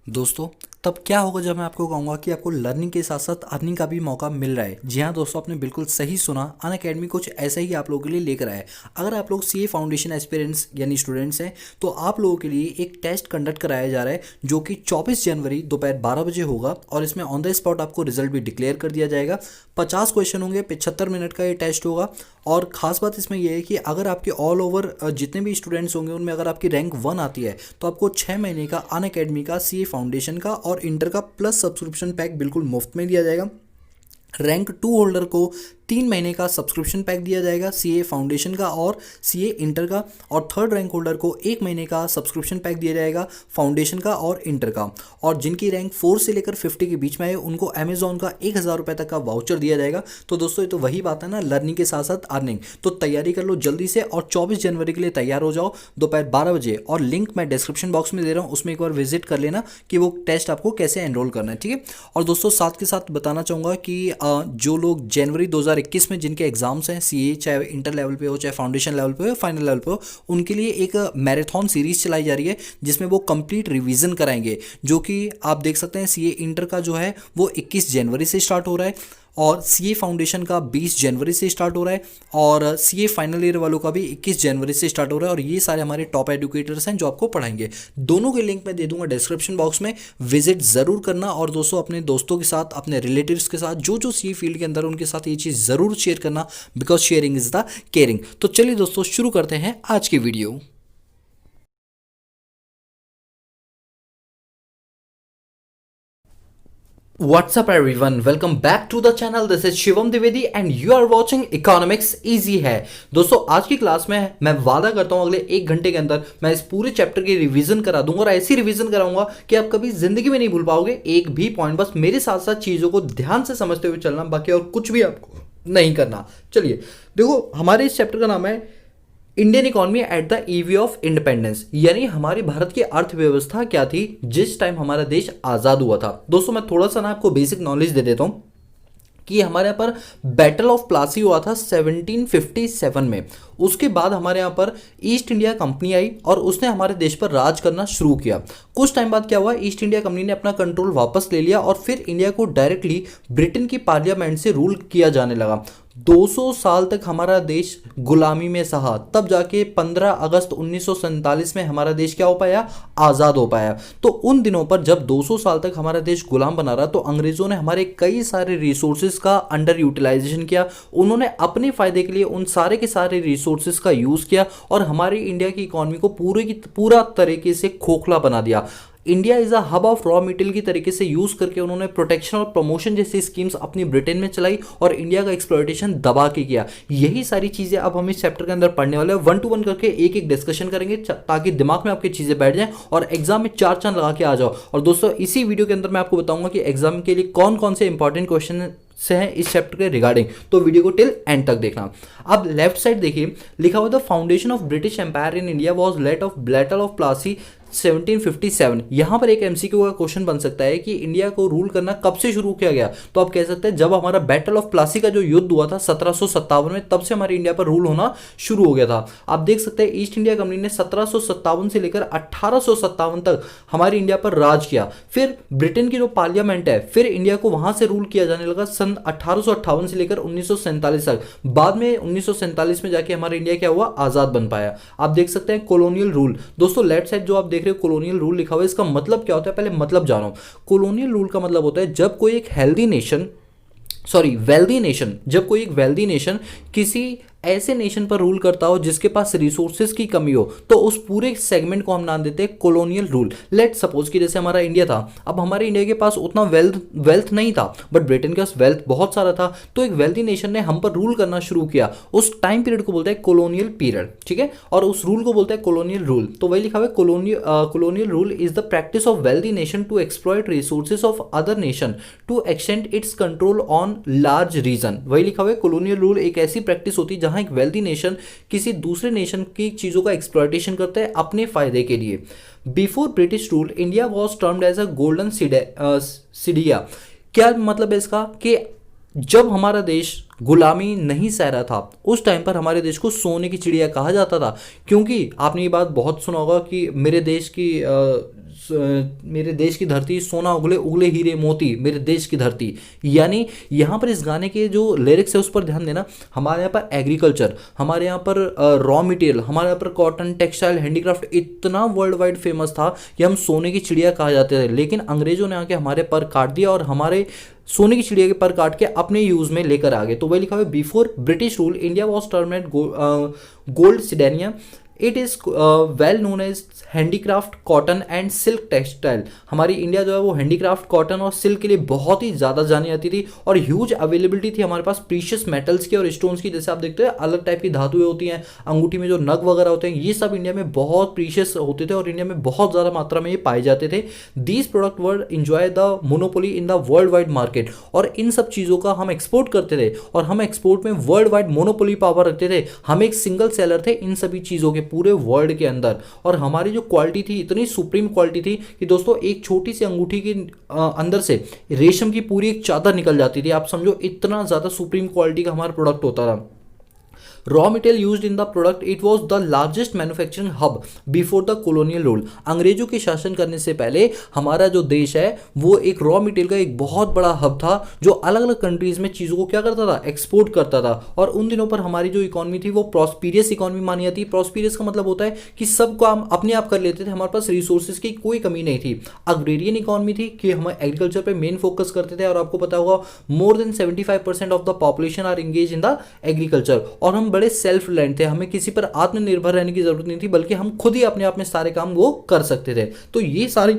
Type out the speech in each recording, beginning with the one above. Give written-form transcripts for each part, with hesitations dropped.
दोस्तों, तब क्या होगा जब मैं आपको कहूँगा कि आपको लर्निंग के साथ साथ अर्निंग का भी मौका मिल रहा है। जी हाँ दोस्तों, आपने बिल्कुल सही सुना। अनअकैडमी कुछ ऐसा ही आप लोगों के लिए लेकर आया है। अगर आप लोग सीए फाउंडेशन एस्पिरेंट्स यानी स्टूडेंट्स हैं तो आप लोगों के लिए एक टेस्ट कंडक्ट कराया जा रहा है जो कि 24 जनवरी दोपहर 12 बजे होगा और इसमें ऑन द स्पॉट आपको रिजल्ट भी डिक्लेयर कर दिया जाएगा। 50 क्वेश्चन होंगे, 75 मिनट का ये टेस्ट होगा। और ख़ास बात इसमें यह है कि अगर आपके ऑल ओवर जितने भी स्टूडेंट्स होंगे उनमें अगर आपकी रैंक 1 आती है तो आपको 6 महीने का अनअकैडमी का सीए फाउंडेशन का और इंटर का प्लस सब्सक्रिप्शन पैक बिल्कुल मुफ्त में दिया जाएगा। रैंक 2 होल्डर को 3 महीने का सब्सक्रिप्शन पैक दिया जाएगा सीए फाउंडेशन का और सीए इंटर का। और थर्ड रैंक होल्डर को 1 महीने का सब्सक्रिप्शन पैक दिया जाएगा फाउंडेशन का और इंटर का। और जिनकी रैंक 4 से लेकर 50 के बीच में है उनको अमेजॉन का 1000 रुपये तक का वाउचर दिया जाएगा। तो दोस्तों, ये तो वही बात है ना, लर्निंग के साथ साथ अर्निंग। तो तैयारी कर लो जल्दी से और 24 जनवरी के लिए तैयार हो जाओ दोपहर 12 बजे। और लिंक मैं डिस्क्रिप्शन बॉक्स में दे रहा हूँ, उसमें एक बार विजिट कर लेना कि वो टेस्ट आपको कैसे एनरोल करना है, ठीक है। और दोस्तों, साथ के साथ बताना चाहूँगा कि जो लोग जनवरी 2021 में जिनके एग्जाम्स हैं सीए, चाहे इंटर लेवल पे हो, चाहे फाउंडेशन लेवल पे हो, फाइनल लेवल पे हो, उनके लिए एक मैराथन सीरीज चलाई जा रही है जिसमें वो कंप्लीट रिवीजन कराएंगे। जो कि आप देख सकते हैं सीए इंटर का जो है वो 21 जनवरी से स्टार्ट हो रहा है और सीए फाउंडेशन का 20 जनवरी से स्टार्ट हो रहा है और सीए फाइनल ईयर वालों का भी 21 जनवरी से स्टार्ट हो रहा है। और ये सारे हमारे टॉप एजुकेटर्स हैं जो आपको पढ़ाएंगे। दोनों के लिंक मैं दे दूंगा डिस्क्रिप्शन बॉक्स में, विजिट ज़रूर करना। और दोस्तों, अपने दोस्तों के साथ, अपने रिलेटिव्स के साथ जो जो सीए फील्ड के अंदर उनके साथ ये चीज़ ज़रूर शेयर करना, because sharing is the caring. तो चलिए दोस्तों, शुरू करते हैं आज की video. What's up everyone? Welcome back to the channel. This is Shivam Dwivedi and you are watching Economics Easy है। दोस्तों, आज की क्लास में मैं वादा करता हूं अगले 1 घंटे के अंदर मैं इस पूरे चैप्टर की रिवीजन करा दूंगा और ऐसी रिवीजन कराऊंगा कि आप कभी जिंदगी में नहीं भूल पाओगे एक भी पॉइंट। बस मेरे साथ साथ चीजों को ध्यान से समझते हुए चलना, बाकी और कुछ भी आपको नहीं करना। चलिए देखो, हमारे इस चैप्टर का नाम है Indian economy eight the eve of independence, यानी हमारी भारत की अर्थव्यवस्था क्या थी जिस टाइम हमारा देश आजाद हुआ था। दोस्तों, मैं थोड़ा सा ना आपको बेसिक नॉलेज दे देता हूं कि हमारे यहाँ पर बैटल ऑफ प्लासी हुआ था 1757 में। उसके बाद हमारे यहाँ पर ईस्ट इंडिया कंपनी आई और उसने हमारे देश पर राज करना शुरू किया। कुछ टाइम बाद क्या हुआ, ईस्ट इंडिया कंपनी ने अपना कंट्रोल वापस ले लिया और फिर इंडिया को डायरेक्टली ब्रिटेन की पार्लियामेंट से रूल किया जाने लगा। 200 साल तक हमारा देश गुलामी में सहा, तब जाके 15 अगस्त 1947 में हमारा देश क्या हो पाया, आज़ाद हो पाया। तो उन दिनों पर जब 200 साल तक हमारा देश गुलाम बना रहा तो अंग्रेज़ों ने हमारे कई सारे रिसोर्सेज का अंडर यूटिलाइजेशन किया। उन्होंने अपने फ़ायदे के लिए उन सारे के सारे रिसोर्सेज का यूज़ किया और हमारी इंडिया की इकॉनमी को पूरा तरीके से खोखला बना दिया। India is a hub of raw material की तरीके से यूज करके उन्होंने प्रोटेक्शन और प्रमोशन जैसी स्कीम्स अपनी ब्रिटेन में चलाई और इंडिया का एक्सप्लॉयटेशन दबा के किया। यही सारी चीजें अब हम इस चैप्टर के अंदर पढ़ने वाले हैं। 1 to 1 करके एक एक डिस्कशन करेंगे ताकि दिमाग में आपकी चीजें बैठ जाएं और एग्जाम में 4 चांद लगा के आ जाओ। और दोस्तों, इसी वीडियो के अंदर मैं आपको बताऊंगा कि एग्जाम के लिए कौन कौन से इंपॉर्टेंट क्वेश्चन से हैं इस चैप्टर के रिगार्डिंग। तो वीडियो को टिल एंड तक देखना। अब लेफ्ट साइड देखिए, लिखा हुआ the foundation of British empire in India was laid of battle of Plassey 1757। यहां पर एक एमसीक्यू का क्वेश्चन बन सकता है कि इंडिया को रूल करना कब से शुरू किया गया। तो आप कह सकते हैं जब हमारा बैटल ऑफ प्लासी का जो युद्ध हुआ था 1757 में, तब से हमारी इंडिया पर रूल होना शुरू हो गया था। आप देख सकते हैं ईस्ट इंडिया कंपनी ने 1757 से लेकर 1857 तक हमारी इंडिया पर राज किया। फिर ब्रिटेन की जो पार्लियामेंट है, फिर इंडिया को वहां से रूल किया जाने लगा सन 1858 से लेकर 1947 तक। बाद में 1947 में जाके हमारा इंडिया क्या हुआ, आजाद बन पाया। आप देख सकते हैं कॉलोनियल रूल। दोस्तों, लेफ्ट साइड जो आप देख रहे हो कॉलोनियल रूल लिखा हुआ है, इसका मतलब क्या होता है, पहले मतलब जानो। कॉलोनियल रूल का मतलब होता है जब कोई एक वेल्दी नेशन, जब कोई एक वेल्दी नेशन किसी ऐसे नेशन पर रूल करता हो जिसके पास रिसोर्सेज की कमी हो, तो उस पूरे सेगमेंट को हम नाम देते हैं कॉलोनियल रूल। लेट सपोज कि जैसे हमारा इंडिया था, अब हमारे इंडिया के पास उतना वेल्थ नहीं था, बट ब्रिटेन के पास वेल्थ बहुत सारा था। तो एक वेल्दी नेशन ने हम पर रूल करना शुरू किया। उस टाइम पीरियड को बोलते हैं कॉलोनियल पीरियड, ठीक है, और उस रूल को बोलते हैं कॉलोनियल रूल। तो वही लिखा हुआ है, colonial rule is the practice of wealthy nation to exploit resources of other nation to extend its control on large region. वही लिखा हुआ है, कॉलोनियल रूल एक ऐसी प्रैक्टिस होती है जहां एक वेल्दी नेशन किसी दूसरे नेशन की चीजों का एक्सप्लॉयटेशन करता है अपने फायदे के लिए। Before British rule India was termed as a golden सिडिया। क्या मतलब है इसका, कि जब हमारा देश गुलामी नहीं सह रहा था, उस टाइम पर हमारे देश को सोने की चिड़िया कहा जाता था। क्योंकि आपने ये बात बहुत सुना होगा कि मेरे देश की धरती सोना उगले उगले हीरे मोती, मेरे देश की धरती। यानी यहाँ पर इस गाने के जो लिरिक्स है उस पर ध्यान देना। हमारे यहाँ पर एग्रीकल्चर, हमारे यहाँ पर रॉ मटेरियल, हमारे यहाँ पर कॉटन, टेक्सटाइल, हैंडीक्राफ्ट इतना वर्ल्ड वाइड फेमस था कि हम सोने की चिड़िया कहा जाते थे। लेकिन अंग्रेजों ने आके हमारे पर काट दिया और हमारे सोने की चिड़िया के पर काट के अपने यूज में लेकर आ गए। तो वही लिखा हुआ है, before British rule India was term at gold सिडेनिया, it is well known as handicraft, cotton and silk textile. हमारी इंडिया जो है वो हैंडीक्राफ्ट, कॉटन और सिल्क के लिए बहुत ही ज़्यादा जानी जाती थी और ह्यूज अवेलेबिलिटी थी हमारे पास प्रीशियस मेटल्स की और स्टोन्स की। जैसे आप देखते हैं अलग टाइप की धातुएं होती हैं, अंगूठी में जो नग वगैरह होते हैं, ये सब इंडिया में बहुत प्रीशियस होते थे और इंडिया में बहुत ज़्यादा मात्रा में ये पाए जाते थे। These product were enjoy the monopoly in the world wide market. और इन सब चीज़ों का हम एक्सपोर्ट करते थे और हम एक्सपोर्ट में वर्ल्ड वाइड मोनोपोली पावर रखते थे। हम एक सिंगल सेलर थे इन सभी चीज़ों के पूरे वर्ल्ड के अंदर। और हमारी जो क्वालिटी थी इतनी सुप्रीम क्वालिटी थी कि दोस्तों एक छोटी सी अंगूठी के अंदर से रेशम की पूरी एक चादर निकल जाती थी। आप समझो इतना ज़्यादा सुप्रीम क्वालिटी का हमारा प्रोडक्ट होता था। Raw material used in the product, it was the largest manufacturing hub before the colonial rule. अंग्रेजों के शासन करने से पहले हमारा जो देश है वो एक रॉ मटेरियल का एक बहुत बड़ा हब था जो अलग अलग कंट्रीज में चीज़ों को क्या करता था, एक्सपोर्ट करता था। और उन दिनों पर हमारी जो इकॉनमी थी वो प्रॉस्पीरियस इकॉनमी मानी जाती है। प्रॉस्पीरियस का मतलब होता है कि सब काम अपने आप कर लेते थे, हमारे पास रिसोर्सेज की कोई कमी नहीं थी। अग्रेरियन इकॉनमी थी कि हम एग्रीकल्चर पे मेन फोकस करते थे और आपको पता होगा more than 75% of the population are engage in the agriculture. और हम बड़े सेल्फ रिलायंट थे, हमें किसी पर आत्मनिर्भर रहने की जरूरत नहीं थी, बल्कि हम खुद ही अपने आप में सारे काम वो कर सकते थे। तो ये सारे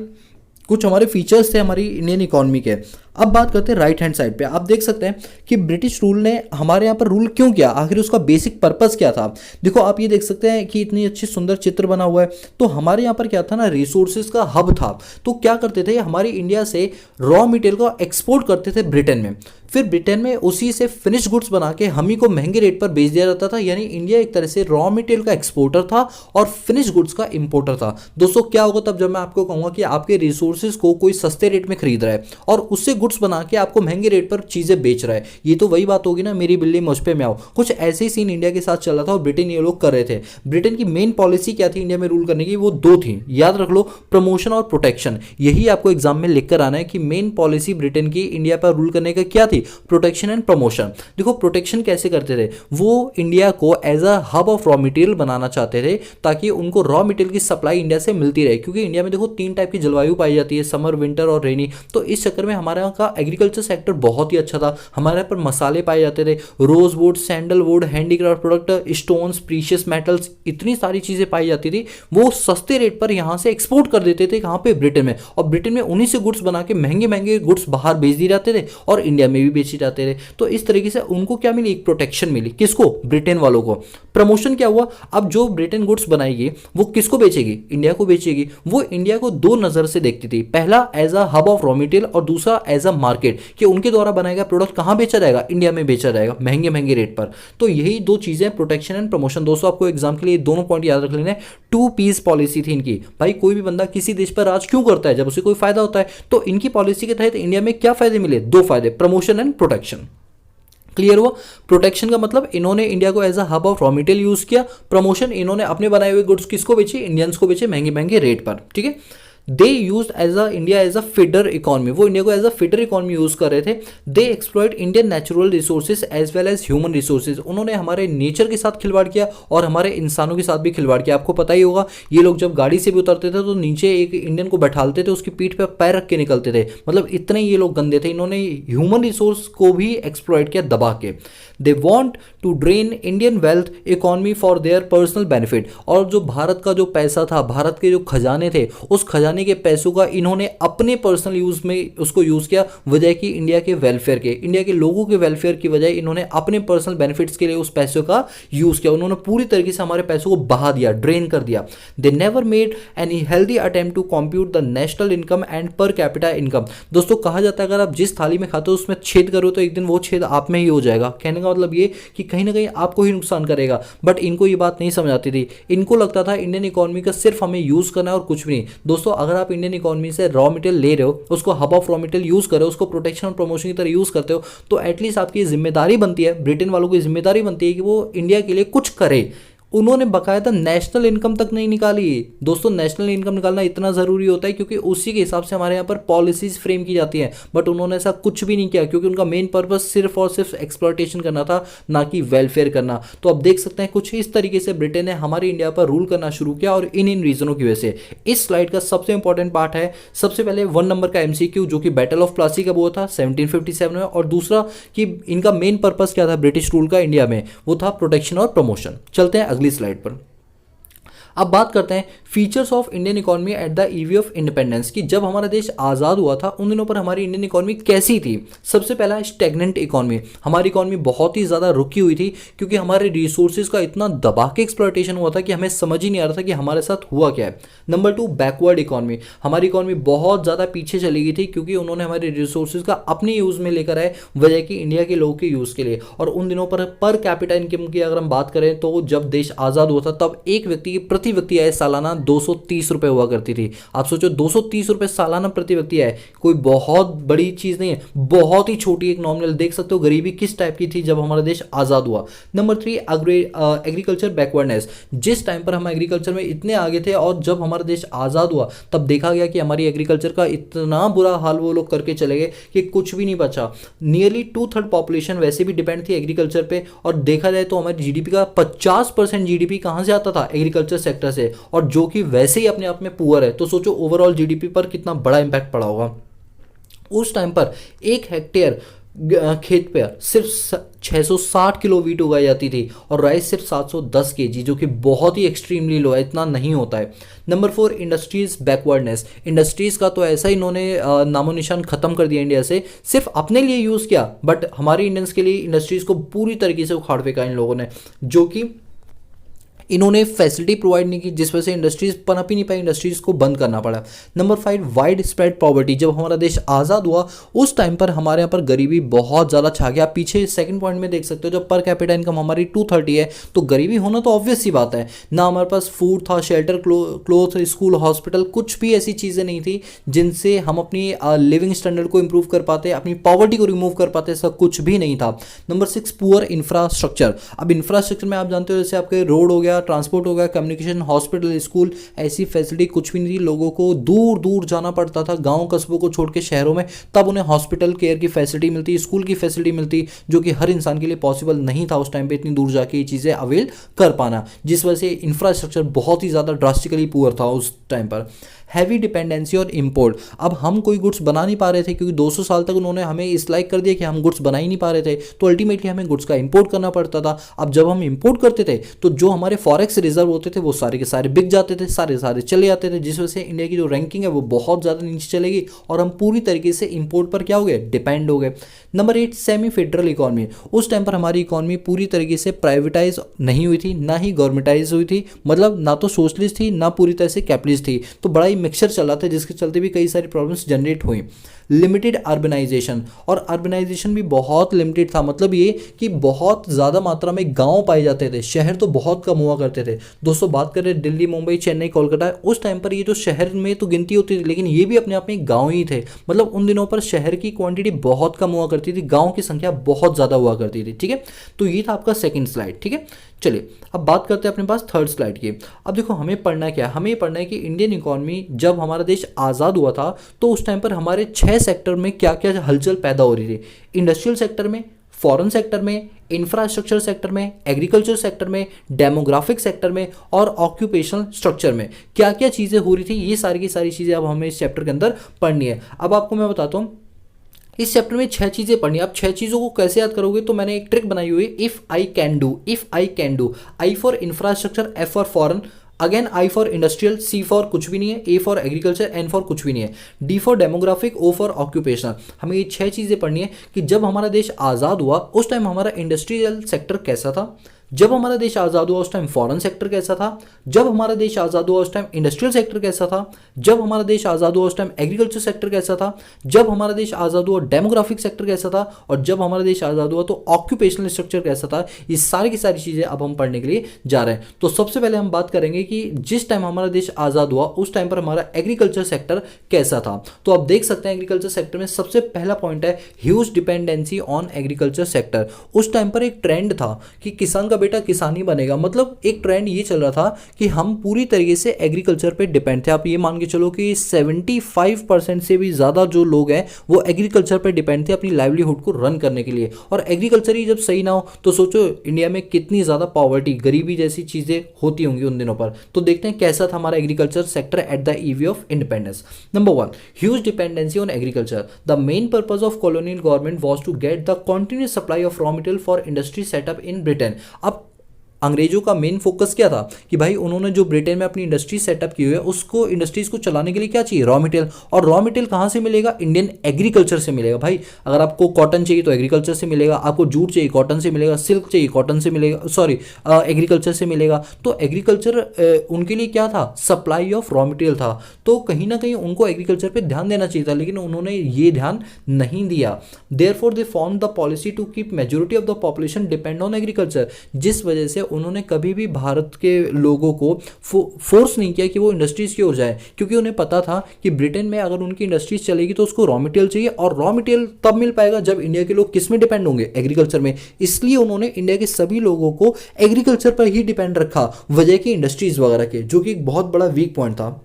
कुछ हमारे फीचर्स थे हमारी इंडियन इकोनॉमी के। अब बात करते हैं राइट हैंड साइड पे। आप देख सकते हैं कि ब्रिटिश रूल ने हमारे यहाँ पर रूल क्यों किया, आखिर उसका बेसिक पर्पस क्या था। देखो आप ये देख सकते हैं कि इतनी अच्छी सुंदर चित्र बना हुआ है। तो हमारे यहाँ पर क्या था ना, रिसोर्सेज का हब था। तो क्या करते थे, हमारी इंडिया से रॉ मटेरियल को एक्सपोर्ट करते थे ब्रिटेन में, फिर ब्रिटेन में उसी से फिनिश गुड्स बना के हम ही को महंगे रेट पर बेच दिया जाता था। यानी इंडिया एक तरह से रॉ मटेरियल का एक्सपोर्टर था और फिनिश गुड्स का इंपोर्टर था। दोस्तों क्या होगा तब जब मैं आपको कहूँगा कि आपके रिसोर्सेज को कोई सस्ते रेट में खरीद रहा है और उससे गुड्स बना के आपको महंगे रेट पर चीज़ें बेच रहा है। ये तो वही बात होगी ना, मेरी बिल्ली मुझ पे में आओ। कुछ ऐसे ही सीन इंडिया के साथ चल रहा था और ब्रिटेन ये लोग कर रहे थे। ब्रिटेन की मेन पॉलिसी क्या थी इंडिया में रूल करने की, वो दो थी, याद रख लो, प्रमोशन और प्रोटेक्शन। यही आपको एग्जाम में लिख कर आना है कि मेन पॉलिसी ब्रिटेन की इंडिया पर रूल करने का क्या थी, प्रोटेक्शन एंड प्रमोशन। देखो प्रोटेक्शन कैसे करते थे, वो इंडिया को as a hub of raw material बनाना चाहते थे ताकि उनको रॉ मटेरियल की सप्लाई इंडिया से मिलती रहे। क्योंकि इंडिया में देखो 3 टाइप की जलवायु पाई जाती है, समर, विंटर और रेनी। तो इस चक्कर में हमारे यहाँ का एग्रीकल्चर सेक्टर बहुत ही अच्छा था। हमारे यहाँ पर मसाले पाए जाते थे, rosewood, sandalwood, handicraft product, stones, precious metals, इतनी सारी चीजें पाई जाती थी। वो सस्ते रेट पर यहाँ से एक्सपोर्ट कर देते थे, कहाँ पे, ब्रिटेन में। और ब्रिटेन में उन्हीं से गुड्स बना के महंगे महंगे गुड्स बाहर भेज दिए जाते थे और इंडिया में भी बेचे जाते थे। तो इस तरीके से उनको क्या मिली, एक प्रोटेक्शन मिली। किसको, ब्रिटेन वालों को। प्रमोशन क्या हुआ, अब जो ब्रिटेन गुड्स बनाएगी वो किसको बेचेगी, इंडिया को बेचेगी। वो इंडिया को दो नजर से देखती थी, पहला as a hub of raw material और दूसरा एज अ मार्केट, कि उनके द्वारा बनाया गया प्रोडक्ट कहां बेचा जाएगा, इंडिया में बेचा जाएगा महंगे महंगे रेट पर। तो यही दो चीजें, प्रोटेक्शन एंड प्रमोशन। दोस्तों आपको एग्जाम के लिए दोनों पॉइंट याद रख लेने। 2 पीस पॉलिसी थी इनकी। भाई कोई भी बंदा किसी देश पर राज क्यों करता है, जब उसे कोई फायदा होता है। तो इनकी पॉलिसी के तहत इंडिया में क्या फायदे मिले, 2 फायदे, प्रमोशन एंड प्रोटेक्शन। क्लियर हुआ। प्रोटेक्शन का मतलब इन्होंने इंडिया को as a hub of raw material use किया। प्रमोशन, इन्होंने अपने बनाए हुए गुड्स किसको बेचे, इंडियंस को बेचे महंगे महंगे रेट पर। ठीक है। They use as a India as a feeder economy, वो इंडिया को as a feeder economy use कर रहे थे। They exploit Indian natural resources as well as human resources, उन्होंने हमारे नेचर के साथ खिलवाड़ किया और हमारे इंसानों के साथ भी खिलवाड़ किया। आपको पता ही होगा ये लोग जब गाड़ी से भी उतरते थे तो नीचे एक इंडियन को बैठालते थे, उसकी पीठ पर पैर रख के निकलते थे। मतलब इतने ये लोग गंदे थे। इन्होंने ह्यूमन रिसोर्स को भी एक्सप्लॉइट किया दबा के। They want to drain Indian wealth economy for their personal benefit, और जो भारत का जो पैसा था, भारत के जो खजाने थे, उस खजाने के पैसों का इन्होंने अपने पर्सनल यूज में उसको यूज किया, वजह की इंडिया के वेलफेयर के, इंडिया के लोगों के वेलफेयर की वजह इन्होंने अपने पर्सनल बेनिफिट्स के लिए उस पैसों का यूज किया। उन्होंने पूरी तरीके से हमारे पैसों को बहा दिया, ड्रेन कर दिया। They never made any healthy attempt to compute the national income and per capita income. दोस्तों कहा जाता है अगर आप जिस थाली में खाते हो उसमें छेद करो तो एक दिन वो छेद आप में ही हो जाएगा। कहने का मतलब ये कि कहीं ना कहीं आपको ही नुकसान करेगा। बट इनको ये बात नहीं समझ आती थी। इनको लगता था इंडियन इकोनॉमी का सिर्फ हमें यूज करना है और कुछ भी नहीं। दोस्तों अगर आप इंडियन इकोनॉमी से रॉ मटेरियल ले रहे हो, उसको hub of raw material use कर रहे हो, उसको प्रोटेक्शन और प्रमोशन की तरह यूज़ करते हो, तो एटलीस्ट आपकी जिम्मेदारी बनती है, ब्रिटेन वालों की जिम्मेदारी बनती है कि वो इंडिया के लिए कुछ करे। उन्होंने बकायदा नेशनल इनकम तक नहीं निकाली। दोस्तों, नेशनल इनकम निकालना इतना ज़रूरी होता है क्योंकि उसी के हिसाब से हमारे यहाँ पर पॉलिसीज फ्रेम की जाती हैं, बट उन्होंने ऐसा कुछ भी नहीं किया क्योंकि उनका मेन पर्पस सिर्फ और सिर्फ एक्सप्लॉयटेशन करना था, ना कि वेलफेयर करना। तो अब देख सकते हैं कुछ इस तरीके से ब्रिटेन ने हमारे इंडिया पर रूल करना शुरू किया और इन रीजनों की वजह से। इस स्लाइड का सबसे इंपॉर्टेंट पार्ट है, सबसे पहले 1 नंबर का एमसीक्यू जो कि बैटल ऑफ प्लासी का वो था 1757 में, और दूसरा कि इनका मेन पर्पस क्या था ब्रिटिश रूल का इंडिया में, वो था प्रोटेक्शन और प्रमोशन। चलते हैं अगली स्लाइड पर। अब बात करते हैं features of Indian economy eight the eve of independence, कि जब हमारा देश आज़ाद हुआ था उन दिनों पर हमारी इंडियन इकोनॉमी कैसी थी। सबसे पहला स्टैग्नेंट इकोनॉमी, हमारी इकोनॉमी बहुत ही ज़्यादा रुकी हुई थी क्योंकि हमारे रिसोर्सेज का इतना दबा के एक्सप्लॉयटेशन हुआ था कि हमें समझ ही नहीं आ रहा था कि हमारे साथ हुआ क्या है। नंबर 2, बैकवर्ड इकोनॉमी, हमारी इकोनॉमी बहुत ज़्यादा पीछे चली गई थी क्योंकि उन्होंने हमारे रिसोर्सेज का अपने यूज़ में लेकर आए, वजह कि इंडिया के लोगों के यूज़ के लिए। और उन दिनों पर कैपिटा इनकम की अगर हम बात करें तो जब देश आज़ाद हुआ था तब एक व्यक्ति की प्रति व्यक्ति आय सालाना 230 रुपए हुआ करती थी। आप सोचो 230 रुपए सालाना प्रति व्यक्ति आय, कोई बहुत बड़ी चीज नहीं है, बहुत ही छोटी एक नॉमिनल। देख सकते हो गरीबी किस टाइप की थी जब हमारा देश आजाद हुआ। नंबर 3, एग्रीकल्चर बैकवर्डनेस, जिस टाइम पर हम एग्रीकल्चर में इतने आगे थे और जब हमारा देश आजाद हुआ तब देखा गया कि हमारी एग्रीकल्चर का इतना बुरा हाल वो लोग करके चले गए कि कुछ भी नहीं बचा। नियरली 2/3 पॉपुलेशन वैसे भी डिपेंड थी एग्रीकल्चर पे, और देखा जाए तो हमारी जीडीपी का 50% जीडीपी कहां से आता था, एग्रीकल्चर सेक्टर से, और जो कि वैसे ही अपने आप में पुअर है। तो सोचो ओवरऑल जीडीपी पर कितना बड़ा इंपैक्ट पड़ा होगा। उस टाइम पर 1 हेक्टेयर खेत पर सिर्फ 660 किलो वीट उगाई जाती थी और राइस सिर्फ 710 केजी, जो कि बहुत ही एक्सट्रीमली लो है, इतना नहीं होता है। नंबर 4, इंडस्ट्रीज बैकवर्डनेस, इंडस्ट्रीज का तो ऐसा इन्होंने नामो निशान खत्म कर दिया इंडिया से, सिर्फ अपने लिए यूज़ किया बट हमारे इंडियंस के लिए इंडस्ट्रीज को पूरी तरीके से उखाड़ फेंका इन लोगों ने, जो कि इन्होंने फैसिलिटी प्रोवाइड नहीं की, जिस वजह से इंडस्ट्रीज पनप ही नहीं पाई, इंडस्ट्रीज को बंद करना पड़ा। नंबर 5, वाइड स्प्रेड पॉवर्टी, जब हमारा देश आज़ाद हुआ उस टाइम पर हमारे यहाँ पर गरीबी बहुत ज़्यादा छा गया। पीछे सेकंड पॉइंट में देख सकते हो जब पर कैपिटा इनकम हमारी 230 है तो गरीबी होना तो ऑब्वियस सी बात है। ना हमारे पास फूड था, शेल्टर, क्लोथ, स्कूल, हॉस्पिटल, कुछ भी ऐसी चीज़ें नहीं थी जिनसे हम अपनी लिविंग स्टैंडर्ड को इंप्रूव कर पाते, अपनी पॉवर्टी को रिमूव कर पाते, ऐसा कुछ भी नहीं था। नंबर 6, पुअर इंफ्रास्ट्रक्चर, अब इंफ्रास्ट्रक्चर में आप जानते हो जैसे आपके रोड हो गया, ट्रांसपोर्ट हो गया, कम्युनिकेशन, हॉस्पिटल, स्कूल, ऐसी फैसिलिटी कुछ भी नहीं थी। लोगों को दूर दूर जाना पड़ता था, गांव कस्बों को छोड़ के शहरों में, तब उन्हें हॉस्पिटल केयर की फैसिलिटी मिलती, स्कूल की फैसिलिटी मिलती, जो कि हर इंसान के लिए पॉसिबल नहीं था उस टाइम पे इतनी दूर जाके ये चीज़ें अवेल कर पाना, जिस वजह से इंफ्रास्ट्रक्चर बहुत ही ज़्यादा ड्रास्टिकली पुअर था उस टाइम पर। हैवी डिपेंडेंसी और इंपोर्ट, अब हम कोई गुड्स बना नहीं पा रहे थे क्योंकि 200 साल तक उन्होंने हमें इस लाइक कर दिया कि हम गुड्स बना ही नहीं पा रहे थे, तो अल्टीमेटली हमें गुड्स का इंपोर्ट करना पड़ता था। अब जब हम इंपोर्ट करते थे तो जो हमारे फॉरेक्स रिजर्व होते थे वो सारे के सारे बिक जाते थे, सारे सारे चले जाते थे, जिस वजह से इंडिया की जो रैंकिंग है वो बहुत ज़्यादा नीचे चलेगी और हम पूरी तरीके से इंपोर्ट पर क्या हो गए, डिपेंड हो गए। नंबर 8, सेमी फेडरल इकॉनमी, उस टाइम पर हमारी इकॉनमी पूरी तरीके से प्राइवेटाइज नहीं हुई थी, ना ही गवर्नमेंटाइज हुई थी, मतलब ना तो सोशलिस्ट थी ना पूरी तरह से कैपिटलिस्ट थी, तो बड़ा ही मिक्सचर चल रहा था जिसके चलते भी कई सारी प्रॉब्लम्स जनरेट हुई। लिमिटेड अर्बनाइजेशन, और अर्बनाइजेशन भी बहुत लिमिटेड था, मतलब ये कि बहुत ज़्यादा मात्रा में गांव पाए जाते थे, शहर तो बहुत कम हुआ करते थे। दोस्तों बात करें दिल्ली, मुंबई, चेन्नई, कोलकाता, उस टाइम पर ये जो शहर में तो गिनती होती थी लेकिन ये भी अपने आप में गाँव ही थे, मतलब उन दिनों पर शहर की क्वांटिटी बहुत कम हुआ करती थी, गाँव की संख्या बहुत ज़्यादा हुआ करती थी। ठीक है, तो ये था आपका सेकेंड स्लाइड। ठीक है, चलिए अब बात करते हैं अपने पास थर्ड स्लाइड की। अब देखो हमें पढ़ना क्या है, हमें पढ़ना है कि इंडियन इकोनॉमी जब हमारा देश आज़ाद हुआ था तो उस टाइम पर हमारे 6 सेक्टर में क्या क्या हलचल पैदा हो रही थी। इंडस्ट्रियल सेक्टर में, फॉरेन सेक्टर में, इंफ्रास्ट्रक्चर सेक्टर में, एग्रीकल्चर सेक्टर में, डेमोग्राफिक सेक्टर में और ऑक्यूपेशनल स्ट्रक्चर में क्या क्या चीज़ें हो रही थी, ये सारी की सारी चीज़ें अब हमें इस चैप्टर के अंदर पढ़नी है। अब आपको मैं बताता हूँ, इस चैप्टर में 6 चीज़ें पढ़नी है। आप 6 चीज़ों को कैसे याद करोगे, तो मैंने एक ट्रिक बनाई हुई है, if I can do. I for infrastructure, F for foreign, again I for industrial, C for कुछ भी नहीं है, A for agriculture, N for कुछ भी नहीं है, D for demographic, O for occupational. हमें ये 6 चीज़ें पढ़नी है कि जब हमारा देश आज़ाद हुआ उस टाइम हमारा इंडस्ट्रियल सेक्टर कैसा था, जब हमारा देश आज़ाद हुआ उस टाइम फॉरेन सेक्टर कैसा था, जब हमारा देश आज़ाद हुआ उस टाइम इंडस्ट्रियल सेक्टर कैसा था, जब हमारा देश आज़ाद हुआ उस टाइम एग्रीकल्चर सेक्टर कैसा था, जब हमारा देश आज़ाद हुआ डेमोग्राफिक सेक्टर कैसा था, और जब हमारा देश आज़ाद हुआ तो ऑक्यूपेशनल स्ट्रक्चर कैसा था। ये सारी की सारी चीज़ें अब हम पढ़ने के लिए जा रहे हैं। तो सबसे पहले हम बात करेंगे कि जिस टाइम हमारा देश आज़ाद हुआ उस टाइम पर हमारा एग्रीकल्चर सेक्टर कैसा था। तो आप देख सकते हैं एग्रीकल्चर सेक्टर में सबसे पहला पॉइंट है huge dependency on agriculture sector. उस टाइम पर एक ट्रेंड था कि किसान का बेटा किसान ही बनेगा, मतलब एक ट्रेंड ये चल रहा था कि हम पूरी तरीके से एग्रीकल्चर पे डिपेंड थे। आप ये मान के चलो कि 75% से भी ज़्यादा जो लोग हैं वो एग्रीकल्चर पे डिपेंड थे अपनी लाइवलीहुड को रन करने के लिए। और एग्रीकल्चर ही जब सही ना हो तो सोचो इंडिया में कितनी ज़्यादा पॉवर्टी, गरीबी जैसी चीज़ें होती होंगी उन दिनों पर। तो देखते हैं कैसा था हमारा agriculture sector at the eve of independence. Number 1, huge dependency on agriculture. The main purpose of colonial government was to get the continuous supply of raw material for industry setup in Britain. अब अंग्रेजों का main focus क्या था कि भाई उन्होंने जो Britain में अपनी इंडस्ट्री सेटअप की हुई है उसको, इंडस्ट्रीज को चलाने के लिए क्या चाहिए, रॉ मटेरियल। और रॉ मटेरियल कहाँ से मिलेगा, इंडियन एग्रीकल्चर से मिलेगा। भाई अगर आपको कॉटन चाहिए तो एग्रीकल्चर से मिलेगा, आपको जूट चाहिए कॉटन से मिलेगा, सिल्क चाहिए कॉटन से मिलेगा, सॉरी एग्रीकल्चर से मिलेगा। तो एग्रीकल्चर उनके लिए क्या था, सप्लाई ऑफ रॉ मटेरियल था। तो कहीं ना कहीं उनको एग्रीकल्चर पर ध्यान देना चाहिए था, लेकिन उन्होंने ये ध्यान नहीं दिया। Therefore they form the policy to keep majority of the population depend on agriculture. जिस वजह से उन्होंने कभी भी भारत के लोगों को फोर्स नहीं किया कि वो इंडस्ट्रीज की ओर जाए, क्योंकि उन्हें पता था कि ब्रिटेन में अगर उनकी इंडस्ट्रीज चलेगी तो उसको रॉ मटेरियल चाहिए, और रॉ मटेरियल तब मिल पाएगा जब इंडिया के लोग किस में डिपेंड होंगे, एग्रीकल्चर में। इसलिए उन्होंने इंडिया के सभी लोगों को एग्रीकल्चर पर ही डिपेंड रखा, वजह की इंडस्ट्रीज वगैरह के, जो कि एक बहुत बड़ा वीक पॉइंट था।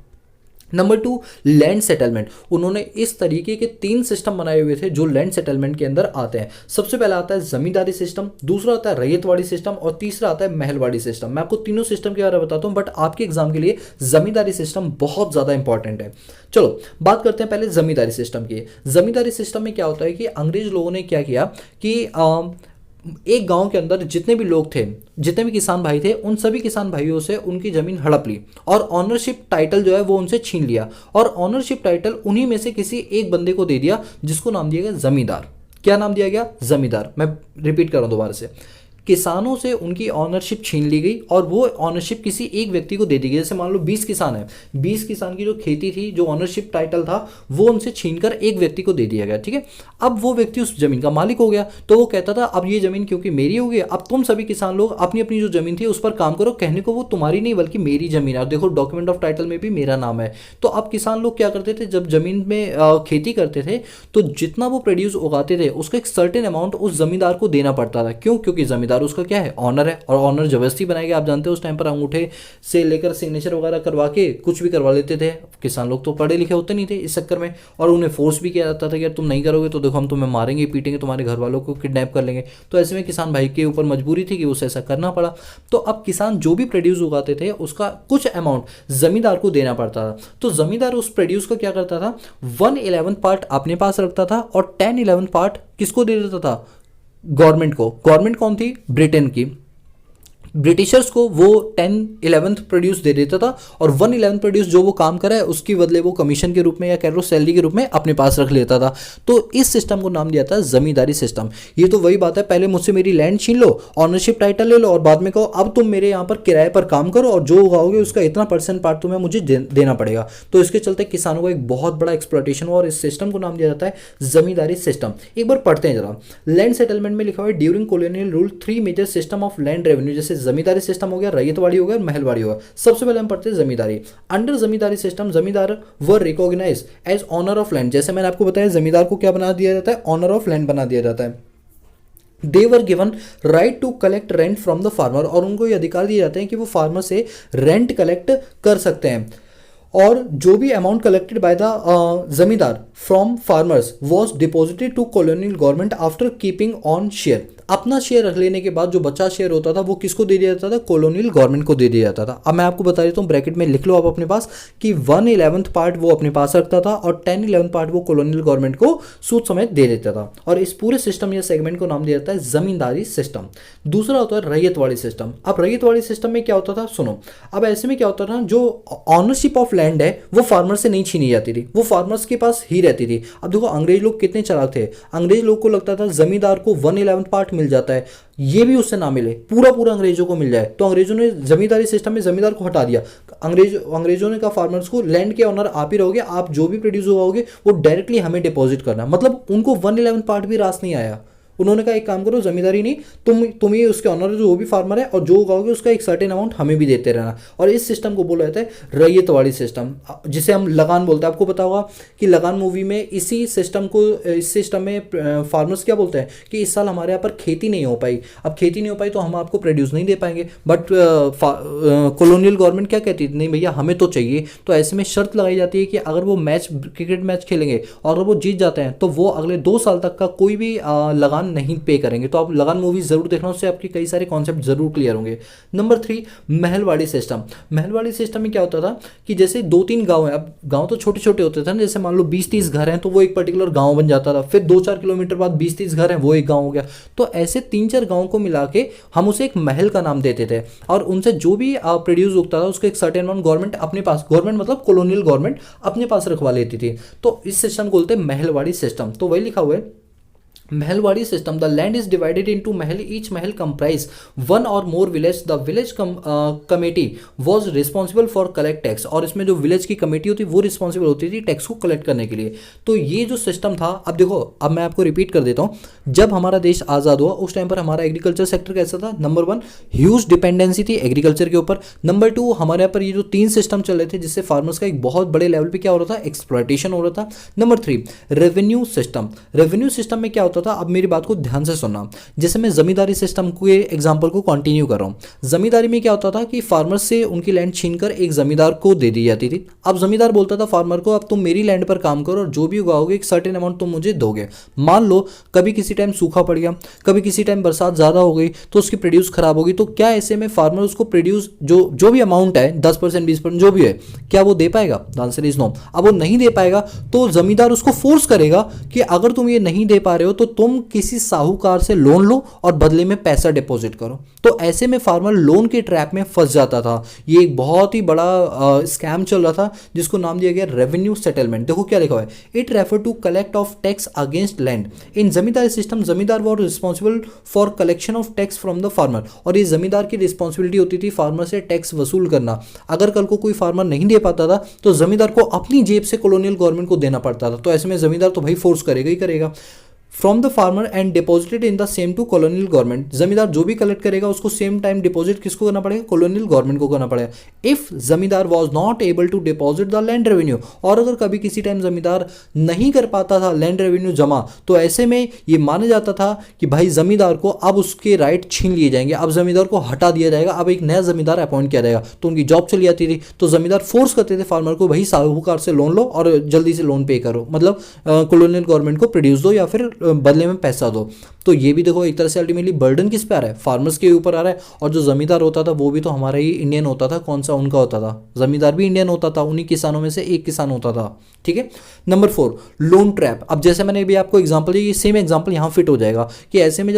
Number 2, land settlement. उन्होंने इस तरीके के 3 सिस्टम बनाए हुए थे जो लैंड सेटलमेंट के अंदर आते हैं। सबसे पहला आता है जमींदारी सिस्टम, दूसरा आता है रैयतवाड़ी सिस्टम, और तीसरा आता है महलवाड़ी सिस्टम। मैं आपको तीनों सिस्टम के बारे में बताता हूं, बट आपके एग्जाम के लिए जमींदारी सिस्टम बहुत ज्यादा इंपॉर्टेंट है। चलो बात करते हैं पहले जमींदारी सिस्टम की। जमींदारी सिस्टम में क्या होता है कि अंग्रेज लोगों ने क्या किया कि एक गांव के अंदर जितने भी लोग थे, जितने भी किसान भाई थे, उन सभी किसान भाइयों से उनकी जमीन हड़प ली और ऑनरशिप टाइटल जो है वो उनसे छीन लिया, और ऑनरशिप टाइटल उन्हीं में से किसी एक बंदे को दे दिया जिसको नाम दिया गया जमींदार। क्या नाम दिया गया, जमींदार। मैं रिपीट कर रहा हूं दोबारा से। किसानों से उनकी ऑनरशिप छीन ली गई और वो ऑनरशिप किसी एक व्यक्ति को दे दी गई। जैसे मान लो 20 किसान है, 20 किसान की जो खेती थी, जो ऑनरशिप टाइटल था, वो उनसे छीनकर एक व्यक्ति को दे दिया गया। ठीक है, अब वो व्यक्ति उस जमीन का मालिक हो गया, तो वो कहता था अब ये जमीन क्योंकि मेरी हो गई, अब तुम सभी किसान लोग अपनी अपनी जो जमीन थी उस पर काम करो। कहने को वो तुम्हारी नहीं बल्कि मेरी जमीन है, और देखो डॉक्यूमेंट ऑफ टाइटल में भी मेरा नाम है। तो अब किसान लोग क्या करते थे, जब जमीन में खेती करते थे तो जितना वो प्रोड्यूस उगाते थे उसका एक सर्टेन अमाउंट उस जमींदार को देना पड़ता था। क्यों, क्योंकि जमींदार उसका क्या है, ऑनर है, और ऑनर जबरदस्ती बनाएगा। आप जानते हो उस टाइम पर अंगूठे से लेकर सिग्नेचर वगैरह करवा के कुछ भी करवा लेते थे। किसान लोग तो पढ़े लिखे होते नहीं थे इस चक्कर में, और उन्हें फोर्स भी किया जाता था कि तुम नहीं करोगे तो देखो हम तुम्हें मारेंगे, पीटेंगे, तुम्हारे घर वालों को किडनैप कर लेंगे। तो ऐसे में किसान भाई के ऊपर मजबूरी थी कि उसे ऐसा करना पड़ा। तो अब किसान जो भी प्रोड्यूस उगाते थे उसका कुछ अमाउंट जमींदार को देना पड़ता था। तो जमींदार उस प्रोड्यूस का क्या करता था, 1/11 पार्ट अपने पास रखता था और 10/11 पार्ट किसको दे देता था, गवर्नमेंट को। गवर्नमेंट कौन थी, ब्रिटेन की। ब्रिटिशर्स को वो 10/11 प्रोड्यूस दे देता था, और 1/11 प्रोड्यूस जो वो काम करे उसके बदले वो कमीशन के रूप में या कह लो सैलरी के रूप में अपने पास रख लेता था। तो इस सिस्टम को नाम दिया था जमींदारी सिस्टम। ये तो वही बात है, पहले मुझसे मेरी लैंड छीन लो, ऑनरशिप टाइटल ले लो, और बाद में कहो अब तुम मेरे यहाँ पर किराए पर काम करो और जो उगाओगे उसका इतना % पार्ट तुम्हें मुझे देना पड़ेगा। तो इसके चलते किसानों को एक बहुत बड़ा एक्सप्लॉयटेशन हुआ, और इस सिस्टम को नाम दिया जाता है जमींदारी सिस्टम। एक बार पढ़ते हैं जरा। लैंड सेटलमेंट में लिखा हुआ है during colonial rule 3 major system of land revenue. जैसे जमींदारी सिस्टम हो गया, रैयतवाड़ी हो गया, महलवाड़ी हो गया। सबसे पहले हम पढ़ते हैं जमींदारी। Under zamindari system zamindar were recognise as owner of land. जैसे मैंने आपको बताया जमींदार को क्या बना दिया जाता है, ऑनर ऑफ लैंड बना दिया जाता है। They were given right to collect rent from the farmer, और उनको ये अधिकार दिए जाते हैं कि वो फार्मर से रेंट कलेक्ट कर सकते हैं। और जो भी amount collected by the zamindar from farmers was deposited to colonial government after keeping on share. अपना शेयर रख लेने के बाद जो बचा शेयर होता था वो किसको दे दिया जाता था, कॉलोनियल गवर्नमेंट को दे दिया जाता था। अब मैं आपको बता देता हूँ, ब्रैकेट में लिख लो आप अपने पास कि 1/11 पार्ट वो अपने पास रखता था और 10/11 पार्ट वो कॉलोनियल गवर्नमेंट को सूद समेत दे देता था। और इस पूरे सिस्टम या सेगमेंट को नाम दिया जाता है जमींदारी सिस्टम। दूसरा होता है रैयतवाड़ी सिस्टम। अब रैयतवाड़ी सिस्टम में क्या होता था, सुनो। अब ऐसे में क्या होता था, जो ऑनरशिप ऑफ लैंड है वो फार्मर से नहीं छीनी जाती थी, वो फार्मर्स के पास ही रहती थी। अब देखो अंग्रेज लोग कितने चालाक थे, अंग्रेज लोग को लगता था जमींदार को 1/11 पार्ट मिल जाता है, ये भी उससे ना मिले, पूरा पूरा अंग्रेजों को मिल जाए, तो अंग्रेजों ने जमींदारी सिस्टम में जमींदार को हटा दिया। अंग्रेजों ने कहा फार्मर्स को लैंड के ऑनर आप ही रहोगे, आप जो भी प्रोड्यूस होगे वो डायरेक्टली हमें डिपॉजिट करना। मतलब उनको 1/11 पार्ट भी रास नहीं आया। उन्होंने कहा एक काम करो, जमींदारी नहीं, तुम ही उसके ऑनर जो भी फार्मर है, और जो उगाओगे उसका एक सर्टेन अमाउंट हमें भी देते रहना। और इस सिस्टम को बोला जाता है रैयतवाड़ी सिस्टम, जिसे हम लगान बोलते हैं। आपको पता होगा कि लगान मूवी में इस सिस्टम में फार्मर्स क्या बोलते हैं कि इस साल हमारे यहाँ पर खेती नहीं हो पाई, अब खेती नहीं हो पाई तो हम आपको प्रोड्यूस नहीं दे पाएंगे। बट कॉलोनियल गवर्नमेंट क्या कहती है, नहीं भैया हमें तो चाहिए। तो ऐसे में शर्त लगाई जाती है कि अगर वो क्रिकेट मैच खेलेंगे और अगर वो जीत जाते हैं तो वो अगले 2 साल तक का कोई भी लगान नहीं पे करेंगे। तो आप लगान मूवी जरूर देखना, उससे आपके कई सारे कॉन्सेप्ट जरूर क्लियर होंगे। Number 3, Mahalwari system. Mahalwari system में क्या होता था कि जैसे 2-3 गांव है, अब गांव तो छोटे छोटे होते थे ना, जैसे मान लो 20-30 घर हैं तो वो एक पर्टिकुलर गांव बन जाता था। फिर 2-4 किलोमीटर बाद 20-30 घर हैं, वो एक गांव हो गया। तो ऐसे 3-4 गांव को मिला के हम उसे एक महल का नाम देते थे, और उनसे जो भी प्रोड्यूस उगता था उसका एक सर्टेन अमाउंट गवर्नमेंट अपने पास, गवर्नमेंट मतलब कॉलोनियल गवर्नमेंट अपने पास रखवा लेती थी। तो इस सिस्टम को बोलते हैं महलवाड़ी सिस्टम। तो वही लिखा हुआ है Mahalwari system. The land is divided into Mahal, each Mahal comprise 1 or more village. The village committee was responsible for collect tax. और इसमें जो विलेज की कमेटी होती वो रिस्पॉन्सिबल होती थी टैक्स को कलेक्ट करने के लिए। तो ये जो सिस्टम था, अब देखो, अब मैं आपको रिपीट कर देता हूँ, जब हमारा देश आज़ाद हुआ उस टाइम पर हमारा एग्रीकल्चर सेक्टर कैसा था। नंबर 1, ह्यूज डिपेंडेंसी थी एग्रीकल्चर के ऊपर। नंबर 2, हमारे यहाँ पर ये जो 3 सिस्टम चल रहे थे जिससे फार्मर्स का एक बहुत बड़े लेवल पे क्या हो रहा था, एक्सप्लॉयटेशन हो रहा था। Number 3, revenue system. Revenue system में क्या होता था, अब मेरी बात को ध्यान से सुनना। जैसे मैं जमींदारी सिस्टम के एग्जांपल को कंटिन्यू कर रहा हूं। जमींदारी में क्या होता था कि फार्मर से उनकी लैंड छीनकर एक जमींदार को दे दी जाती थी। अब जमींदार बोलता था फार्मर को, अब तुम मेरी लैंड पर काम करो और जो भी उगाओगे एक सर्टेन अमाउंट तुम मुझे दोगे। मान लो कभी किसी टाइम सूखा पड़ गया, कभी किसी टाइम बरसात ज्यादा हो गई तो उसकी प्रोड्यूस खराब होगी, तो क्या ऐसे में फार्मर उसको प्रोड्यूस जो भी अमाउंट है 10% 20% जो भी है, क्या वो दे पाएगा? The answer is no. अब वो नहीं दे पाएगा तो जमींदार उसको फोर्स करेगा कि अगर तुम ये नहीं दे पा रहे हो तो तुम किसी साहूकार से लोन लो और बदले में पैसा डिपॉजिट करो। तो ऐसे में फार्मर लोन के ट्रैप में फंस जाता था। ये एक बहुत ही बड़ा स्कैम चल रहा था जिसको नाम दिया गया रेवेन्यू सेटलमेंट। देखो क्या लिखा हुआ है, it refer to collect of tax against land. In zamindari system zamindar was responsible for collection of tax from the farmer. और ये जमींदार की रिस्पॉन्सिबिलिटी होती थी फार्मर से टैक्स वसूल करना। अगर कल को कोई फार्मर नहीं दे पाता था तो जमींदार को अपनी जेब से कॉलोनियल गवर्नमेंट को देना पड़ता था। तो ऐसे में जमींदार तो भाई फोर्स करेगा ही करेगा। From the farmer and deposited in the same to colonial government. Zamindar जो भी कलेक्ट करेगा उसको सेम टाइम डिपॉजिट किसको करना पड़ेगा? कॉलोनियल गवर्नमेंट को करना पड़ेगा। If zamindar was not able to deposit the land revenue, और अगर कभी किसी टाइम जमींदार नहीं कर पाता था लैंड रेवेन्यू जमा, तो ऐसे में ये माना जाता था कि भाई जमींदार को अब उसके राइट छीन लिए जाएंगे, अब जमींदार को हटा दिया जाएगा, अब एक नया जमींदार अपॉइंट किया जाएगा। तो उनकी जॉब चली जाती थी। तो जमींदार फोर्स करते थे फार्मर को, भाई साहूकार से लोन लो और जल्दी से लोन पे करो, मतलब कॉलोनियल गवर्नमेंट को प्रोड्यूस दो या फिर बदले में पैसा दो। तो ये भी देखो एक तरह से अल्टीमेटली बर्डन किस पे आ रहा है? फार्मर्स के ऊपर आ रहा है। और जो जमींदार होता था वो भी तो हमारा ही इंडियन होता था। कौन सा? उनका होता था। जमींदार भी इंडियन होता था, उन्हीं किसानों में से एक किसान होता था। ठीक है। Number 4, loan trap. अब जैसे मैंने अभी आपको एग्जांपल दिया, ये सेम एग्जांपल यहाँ फिट हो जाएगा कि ऐसे में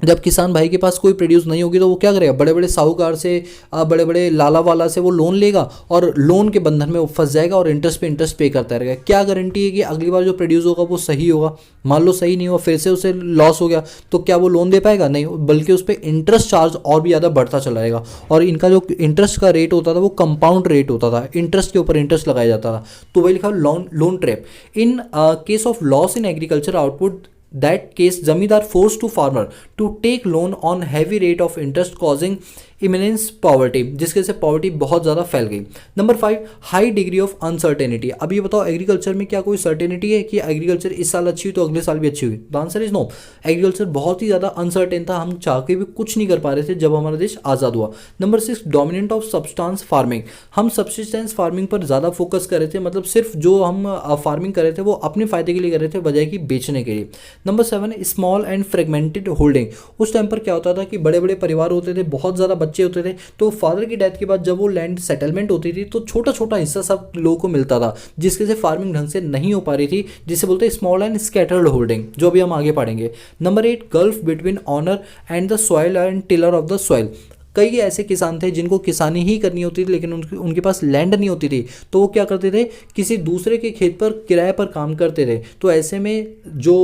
जब किसान भाई के पास कोई प्रोड्यूस नहीं होगी तो वो क्या करेगा? बड़े बड़े साहूकार से, बड़े बड़े लाला वाला से वो लोन लेगा और लोन के बंधन में वो फंस जाएगा और इंटरेस्ट पे करता रहेगा। क्या गारंटी है कि अगली बार जो प्रोड्यूस होगा वो सही होगा? मान लो सही नहीं हुआ, फिर से उसे लॉस हो गया, तो क्या वो लोन दे पाएगा? नहीं, बल्कि उस पर इंटरेस्ट चार्ज और भी ज़्यादा बढ़ता चला जाएगा। और इनका जो इंटरेस्ट का रेट होता था वो कंपाउंड रेट होता था, इंटरेस्ट के ऊपर इंटरेस्ट लगाया जाता था। तो वही लिखा loan trap. In case of loss in agriculture output, that case zamindar forced to farmer to take loan on heavy rate of interest causing eminence poverty, जिसके से पॉवर्टी बहुत ज़्यादा फैल गई। Number 5, high degree of uncertainty. अब ये बताओ agriculture में क्या कोई सर्टेनिटी है कि एग्रीकल्चर इस साल अच्छी हुई तो अगले साल भी अच्छी हुई? The answer is no. Agriculture बहुत ही ज़्यादा अनसर्टेन था, हम चाह के भी कुछ नहीं कर पा रहे थे जब हमारा देश आज़ाद हुआ। Number 6, dominant of substance farming. हम सब्सिस्टेंस फार्मिंग पर ज़्यादा फोकस कर रहे थे, मतलब सिर्फ जो हम फार्मिंग कर रहे थे वो अपने फायदे के लिए कर रहे थे, बजाय कि बेचने के लिए। Number 7, small and fragmented holding. उस टाइम पर क्या होता था कि बड़े बड़े परिवार होते थे, बहुत ज़्यादा बच्चे होते थे, तो फादर की डेथ के बाद जब वो लैंड सेटलमेंट होती थी तो छोटा छोटा हिस्सा सब लोगों को मिलता था, जिसके से फार्मिंग ढंग से नहीं हो पा रही थी, जिसे बोलते हैं स्मॉल एंड स्कैटर्ड होल्डिंग, जो अभी हम आगे पढ़ेंगे। Number 8, gulf between owner and the soil and tiller of the soil. कई ऐसे किसान थे जिनको किसानी ही करनी होती थी, लेकिन उनके पास लैंड नहीं होती थी, तो वो क्या करते थे, किसी दूसरे के खेत पर किराए पर काम करते थे। तो ऐसे में जो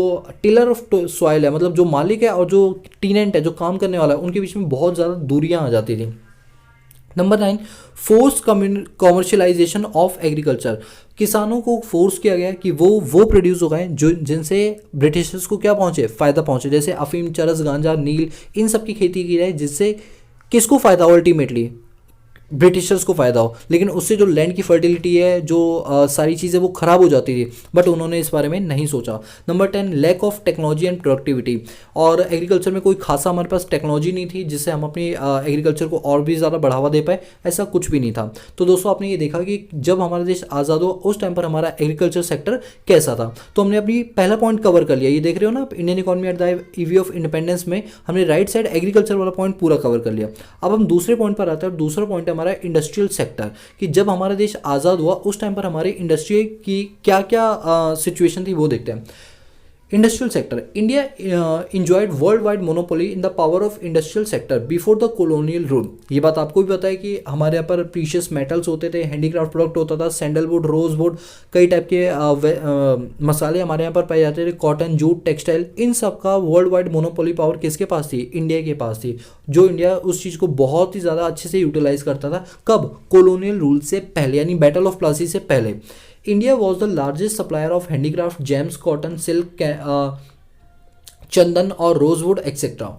टिलर ऑफ सॉइल है, मतलब जो मालिक है और जो टीनेंट है, जो काम करने वाला है, उनके बीच में बहुत ज़्यादा दूरियां आ जाती थी। Number 9, force commercialisation of agriculture. किसानों को फोर्स किया गया कि वो प्रोड्यूस उगाएं जो जिनसे ब्रिटिशर्स को क्या पहुंचे, फ़ायदा पहुंचे। जैसे अफीम, चरस, गांजा, नील, इन सब की खेती की जाए, जिससे किसको फ़ायदा, अल्टीमेटली ब्रिटिशर्स को फ़ायदा हो, लेकिन उससे जो लैंड की फर्टिलिटी है, जो सारी चीज़ें वो ख़राब हो जाती थी, बट उन्होंने इस बारे में नहीं सोचा। Number 10, lack of technology and productivity. और एग्रीकल्चर में कोई खासा हमारे पास टेक्नोलॉजी नहीं थी जिससे हम अपनी एग्रीकल्चर को और भी ज़्यादा बढ़ावा दे पाए, ऐसा कुछ भी नहीं था। तो दोस्तों आपने ये देखा कि जब हमारा देश आज़ाद हुआ उस टाइम पर हमारा एग्रीकल्चर सेक्टर कैसा था। तो हमने अपनी पहला पॉइंट कवर कर लिया, ये देख रहे हो ना आप, Indian economy eight the eve of independence में हमने राइट साइड एग्रीकल्चर वाला पॉइंट पूरा कवर कर लिया। अब हम दूसरे पॉइंट पर आते हैं, और दूसरा पॉइंट है हमारा इंडस्ट्रियल सेक्टर, कि जब हमारा देश आज़ाद हुआ उस टाइम पर हमारे इंडस्ट्री की क्या क्या सिचुएशन थी वो देखते हैं। Industrial sector, India enjoyed world wide monopoly in the power of industrial sector before the colonial rule. ये बात आपको भी पता है कि हमारे यहाँ पर प्रीशियस मेटल्स होते थे, हैंडीक्राफ्ट प्रोडक्ट होता था, सैंडलवुड, रोजवुड, कई टाइप के मसाले हमारे यहाँ पर पाए जाते थे, कॉटन, जूट, टेक्सटाइल, इन सब का वर्ल्ड वाइड मोनोपोली पावर किसके पास थी, इंडिया के पास थी। जो इंडिया उस चीज़ को बहुत ही ज़्यादा अच्छे से यूटिलाइज करता था, कब, कॉलोनियल रूल से पहले, यानी बैटल ऑफ प्लासी से पहले। India was the largest supplier of handicraft, gems, cotton, silk, चंदन और रोजवुड एक्सेट्रा।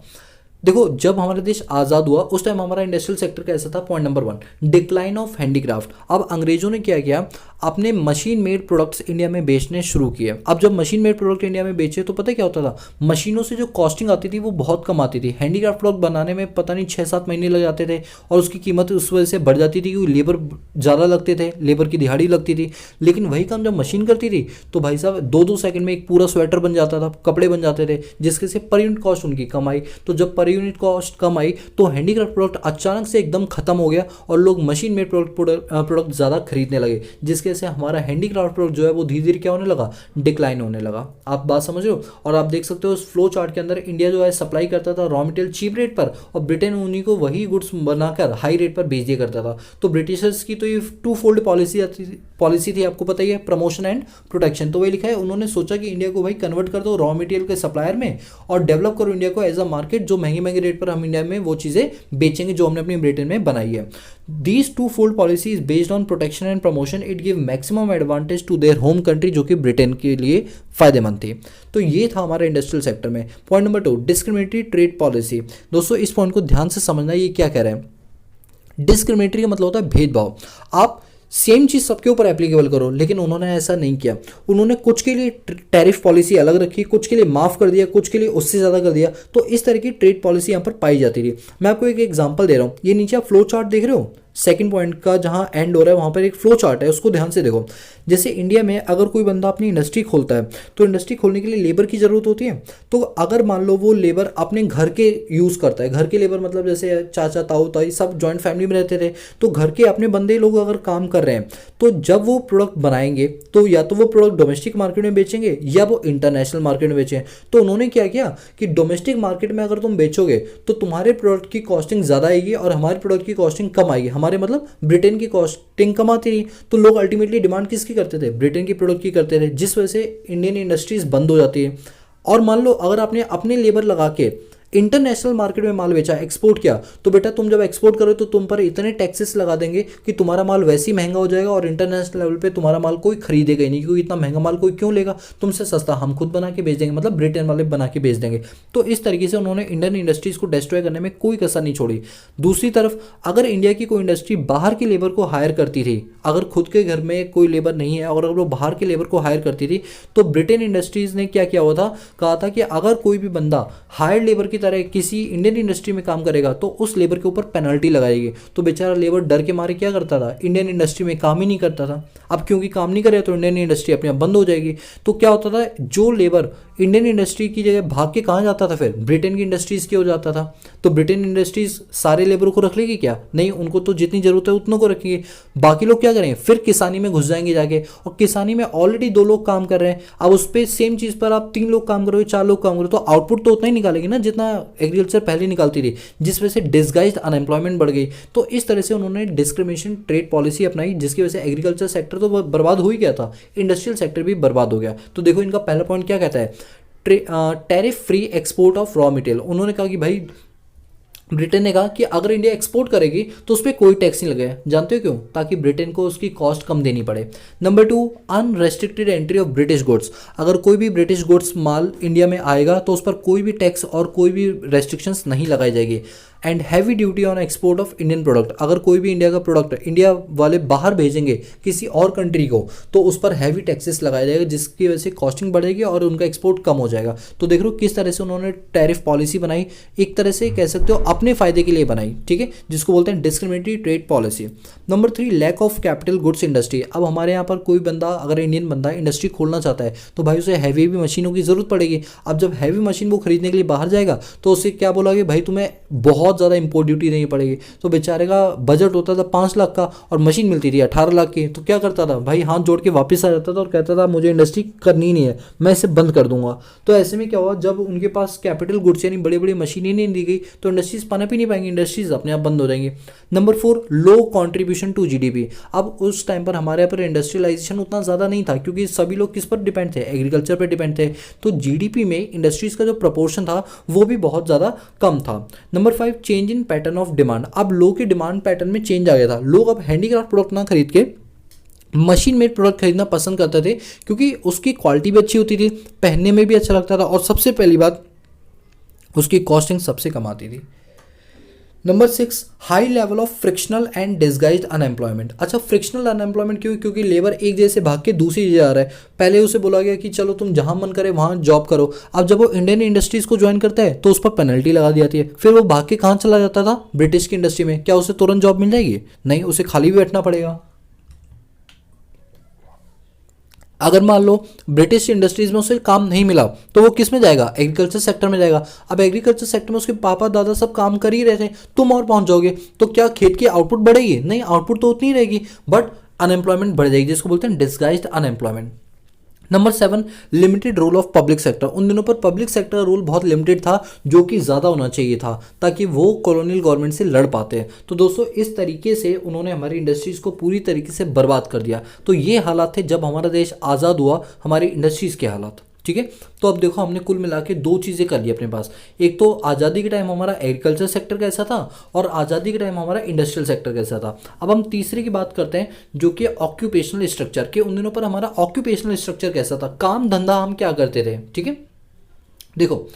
देखो जब हमारा देश आज़ाद हुआ उस टाइम हमारा इंडस्ट्रियल सेक्टर कैसा था। Point number 1, decline of handicraft. अब अंग्रेजों ने क्या किया, अपने मशीन मेड प्रोडक्ट्स इंडिया में बेचने शुरू किए। अब जब मशीन मेड प्रोडक्ट इंडिया में बेचे तो पता क्या होता था, मशीनों से जो कॉस्टिंग आती थी वो बहुत कम आती थी। हैंडीक्राफ्ट प्रोडक्ट बनाने में पता नहीं 6-7 महीने लग जाते थे, और उसकी कीमत उस वजह से बढ़ जाती थी क्योंकि लेबर ज़्यादा लगते थे, लेबर की दिहाड़ी लगती थी। लेकिन वही काम जब मशीन करती थी तो भाई साहब 2-2 सेकंड में एक पूरा स्वेटर बन जाता था, कपड़े बन जाते थे, जिसके से पर यूनिट कॉस्ट उनकी कम आई। तो जब पर यूनिट कॉस्ट कम आई तो हैंडीक्राफ्ट प्रोडक्ट अचानक से एकदम खत्म हो गया और लोग मशीन मेड प्रोडक्ट ज़्यादा खरीदने लगे, जिसके से हमारा हैंडीक्राफ्ट प्रोडक्ट जो है वो धीरे धीरे क्या होने लगा, डिक्लाइन होने लगा। आप बात समझ रहे हो। और आप देख सकते हो उस फ्लो चार्ट के अंदर इंडिया जो है सप्लाई करता था रॉ मटेरियल चीप रेट पर, और ब्रिटेन उन्हीं को वही गुड्स बनाकर हाई रेट पर बेच दिया करता था। तो ब्रिटिशर्स की तो ये 2-फोल्ड पॉलिसी थी, आपको पता ही है, प्रमोशन एंड प्रोटेक्शन। तो वही लिखा है, उन्होंने सोचा कि इंडिया को भाई कन्वर्ट कर दो रॉ मटेरियल के सप्लायर में और डेवलप करो इंडिया को एज अ मार्केट, जो महंगे महंगे रेट पर हम इंडिया में वो चीज़ें बेचेंगे जो हमने अपनी ब्रिटेन में बनाई है। These two-fold policy is based on protection and promotion. It give maximum advantage to their home country, जो कि ब्रिटेन के लिए फायदेमंद थी। तो ये था हमारा इंडस्ट्रियल सेक्टर में। Point number 2, discriminatory trade policy. दोस्तों इस पॉइंट को ध्यान से समझना, ये क्या कह रहे हैं। डिस्क्रिमिनेटरी का मतलब होता है भेदभाव। आप सेम चीज़ सबके ऊपर एप्लीकेबल करो, लेकिन उन्होंने ऐसा नहीं किया। उन्होंने कुछ के लिए टैरिफ पॉलिसी अलग रखी, कुछ के लिए माफ़ कर दिया, कुछ के लिए उससे ज़्यादा कर दिया। तो इस तरह की ट्रेड पॉलिसी यहाँ पर पाई जाती थी। मैं आपको एक एग्जांपल दे रहा हूँ। ये नीचे आप फ्लो चार्ट देख रहे हो, सेकंड पॉइंट का जहाँ एंड हो रहा है वहाँ पर एक फ्लो चार्ट है, उसको ध्यान से देखो। जैसे इंडिया में अगर कोई बंदा अपनी इंडस्ट्री खोलता है तो इंडस्ट्री खोलने के लिए लेबर की ज़रूरत होती है। तो अगर मान लो वो लेबर अपने घर के यूज़ करता है, घर के लेबर मतलब जैसे चाचा ताऊ ताई सब जॉइंट फैमिली में रहते थे, तो घर के अपने बंदे लोग अगर काम कर रहे हैं तो जब वो प्रोडक्ट बनाएंगे तो या तो वो प्रोडक्ट डोमेस्टिक मार्केट में बेचेंगे या वो इंटरनेशनल मार्केट में बेचें। तो उन्होंने क्या किया कि डोमेस्टिक मार्केट में अगर तुम बेचोगे तो तुम्हारे प्रोडक्ट की कॉस्टिंग ज़्यादा आएगी और हमारे प्रोडक्ट की कॉस्टिंग कम आएगी। हमारे मतलब ब्रिटेन की कॉस्टिंग कम आती रही, तो लोग अल्टीमेटली डिमांड किसकी करते थे, ब्रिटेन की प्रोडक्ट की करते थे, जिस वजह से इंडियन इंडस्ट्रीज बंद हो जाती है। और मान लो अगर आपने अपने लेबर लगा के इंटरनेशनल मार्केट में माल बेचा, एक्सपोर्ट किया, तो बेटा तुम जब एक्सपोर्ट करो तो तुम पर इतने टैक्सेस लगा देंगे कि तुम्हारा माल वैसे ही महंगा हो जाएगा और इंटरनेशनल लेवल पे तुम्हारा माल कोई खरीदेगा ही नहीं, क्योंकि इतना महंगा माल कोई क्यों लेगा, तुमसे सस्ता हम खुद बना के बेच देंगे, मतलब ब्रिटेन वाले बना के बेच देंगे। तो इस तरीके से उन्होंने इंडियन इंडस्ट्रीज को डिस्ट्रॉय करने में कोई कसर नहीं छोड़ी। दूसरी तरफ अगर इंडिया की कोई इंडस्ट्री बाहर की लेबर को हायर करती थी, अगर खुद के घर में कोई लेबर नहीं है और अगर वो बाहर के लेबर को हायर करती थी, तो ब्रिटेन इंडस्ट्रीज ने क्या किया हुआ था, कहा था कि अगर कोई भी बंदा हायर लेबर की तरह किसी इंडियन इंडस्ट्री में काम करेगा तो उस लेबर के ऊपर पेनल्टी लगाएगी। तो बेचारा लेबर डर के मारे क्या करता था, इंडियन इंडस्ट्री में काम ही नहीं करता था। अब क्योंकि काम नहीं करे तो इंडियन इंडस्ट्री अपने आप बंद हो जाएगी। तो क्या होता था, जो लेबर इंडियन इंडस्ट्री की जगह भाग के कहाँ जाता था, फिर ब्रिटेन की इंडस्ट्रीज़ की हो जाता था। तो ब्रिटेन इंडस्ट्रीज़ सारे लेबरों को रख लेगी क्या? नहीं, उनको तो जितनी ज़रूरत है उतनों को रखेंगे। बाकी लोग क्या करेंगे, फिर किसानी में घुस जाएंगे जाके, और किसानी में ऑलरेडी 2 लोग काम कर रहे हैं। अब उस पर सेम चीज़ पर आप 3 लोग काम करोगे, 4 लोग काम करोगे, तो आउटपुट तो उतना ही निकालेगी ना जितना एग्रीकल्चर पहले निकालती थी, जिस वजह से डिस्गाइज्ड अनएम्प्लॉयमेंट बढ़ गई। तो इस तरह से उन्होंने डिस्क्रिमिनेशन ट्रेड पॉलिसी अपनाई, जिसकी वजह से एग्रीकल्चर सेक्टर तो बर्बाद हो ही गया था, इंडस्ट्रियल सेक्टर भी बर्बाद हो गया। तो देखो इनका पहला पॉइंट क्या कहता है, tariff free export of raw material. उन्होंने कहा कि भाई, ब्रिटेन ने कहा कि अगर इंडिया एक्सपोर्ट करेगी तो उस पर कोई टैक्स नहीं लगेगा। जानते हो क्यों? ताकि ब्रिटेन को उसकी कॉस्ट कम देनी पड़े। Number 2, unrestricted entry of British goods. अगर कोई भी ब्रिटिश गुड्स माल इंडिया में आएगा तो उस पर कोई भी टैक्स और कोई भी रेस्ट्रिक्शंस नहीं लगाई जाएगी। And heavy duty on export of Indian product. अगर कोई भी इंडिया का प्रोडक्ट इंडिया वाले बाहर भेजेंगे किसी और कंट्री को, तो उस पर हैवी टैक्सेस लगाया जाएगा, जिसकी वजह से कॉस्टिंग बढ़ेगी और उनका एक्सपोर्ट कम हो जाएगा। तो देख लो किस तरह से उन्होंने टैरिफ पॉलिसी बनाई, एक तरह से कह सकते हो अपने फायदे के लिए बनाई, ठीक है, जिसको बोलते हैं discriminatory trade policy. Number 3, lack of capital goods industry. अब हमारे यहाँ पर कोई बंदा, अगर इंडियन बंदा इंडस्ट्री खोलना चाहता है तो भाई उसे हैवी मशीनों की जरूरत पड़ेगी। अब जब हैवी मशीन वो खरीदने के लिए बाहर जाएगा तो उससे क्या बोलोगे, भाई तुम्हें बहुत ज़्यादा इंपोर्ट ड्यूटी देनी पड़ेगी। तो बेचारे का बजट होता था 5 लाख का और मशीन मिलती थी 18 लाख की, तो क्या करता था भाई, हाथ जोड़ के वापस आ जाता था और कहता था मुझे इंडस्ट्री करनी नहीं है, मैं इसे बंद कर दूंगा। तो ऐसे में क्या हुआ, जब उनके पास कैपिटल गुड्स यानी बड़ी बड़ी मशीनें नहीं दी गई तो इंडस्ट्रीज पनप ही नहीं पाएंगी, इंडस्ट्रीज अपने आप बंद हो जाएंगी। Number 4, low contribution to GDP. अब उस टाइम पर हमारे यहाँ पर इंडस्ट्रियलाइजेशन उतना ज़्यादा नहीं था, क्योंकि सभी लोग किस पर डिपेंड थे, एग्रीकल्चर पर डिपेंड थे। तो जीडीपी में इंडस्ट्रीज का जो प्रपोर्शन था वो भी बहुत ज़्यादा कम था। Number 5, change in pattern of demand. अब लोगों के डिमांड पैटर्न में चेंज आ गया था। लोग अब हैंडीक्राफ्ट प्रोडक्ट ना खरीद के मशीन मेड प्रोडक्ट खरीदना पसंद करते थे, क्योंकि उसकी क्वालिटी भी अच्छी होती थी, पहनने में भी अच्छा लगता था, और सबसे पहली बात उसकी कॉस्टिंग सबसे कम आती थी। Number 6, high level of frictional and disguised unemployment. अच्छा, फ्रिक्शनल अनएम्प्लॉयमेंट क्यों? क्योंकि लेबर एक जगह से भाग के दूसरी जगह आ रहा है। पहले उसे बोला गया कि चलो तुम जहां मन करे वहां जॉब करो। अब जब वो इंडियन इंडस्ट्रीज को ज्वाइन करता है तो उस पर पेनल्टी लगा दी जाती है। फिर वो भाग के कहाँ चला जाता था, ब्रिटिश की इंडस्ट्री में। क्या उसे तुरंत जॉब मिल जाएगी? नहीं, उसे खाली भी बैठना पड़ेगा। अगर मान लो ब्रिटिश इंडस्ट्रीज में उसे काम नहीं मिला तो वो किस में जाएगा, एग्रीकल्चर सेक्टर में जाएगा। अब एग्रीकल्चर सेक्टर में उसके पापा दादा सब काम कर ही रहे थे, तुम और पहुंच जाओगे तो क्या खेत की आउटपुट बढ़ेगी? नहीं, आउटपुट तो उतनी ही रहेगी, बट अनएम्प्लॉयमेंट बढ़ जाएगी, जिसको बोलते हैं disguised unemployment. Number 7, limited role of public sector. उन दिनों पर पब्लिक सेक्टर रोल बहुत लिमिटेड था, जो कि ज़्यादा होना चाहिए था ताकि वो कॉलोनियल गवर्नमेंट से लड़ पाते हैं। तो दोस्तों इस तरीके से उन्होंने हमारी इंडस्ट्रीज़ को पूरी तरीके से बर्बाद कर दिया। तो ये हालात थे जब हमारा देश आज़ाद हुआ, हमारी इंडस्ट्रीज़ के हालात, ठीक है। तो अब देखो हमने कुल मिला के 2 चीज़ें कर ली अपने पास। एक तो आज़ादी के टाइम हमारा एग्रीकल्चर सेक्टर कैसा था, और आज़ादी के टाइम हमारा इंडस्ट्रियल सेक्टर कैसा था। अब हम तीसरे की बात करते हैं, जो कि ऑक्यूपेशनल स्ट्रक्चर के। उन दिनों पर हमारा ऑक्यूपेशनल स्ट्रक्चर कैसा था, काम धंधा हम क्या करते थे, ठीक है। देखो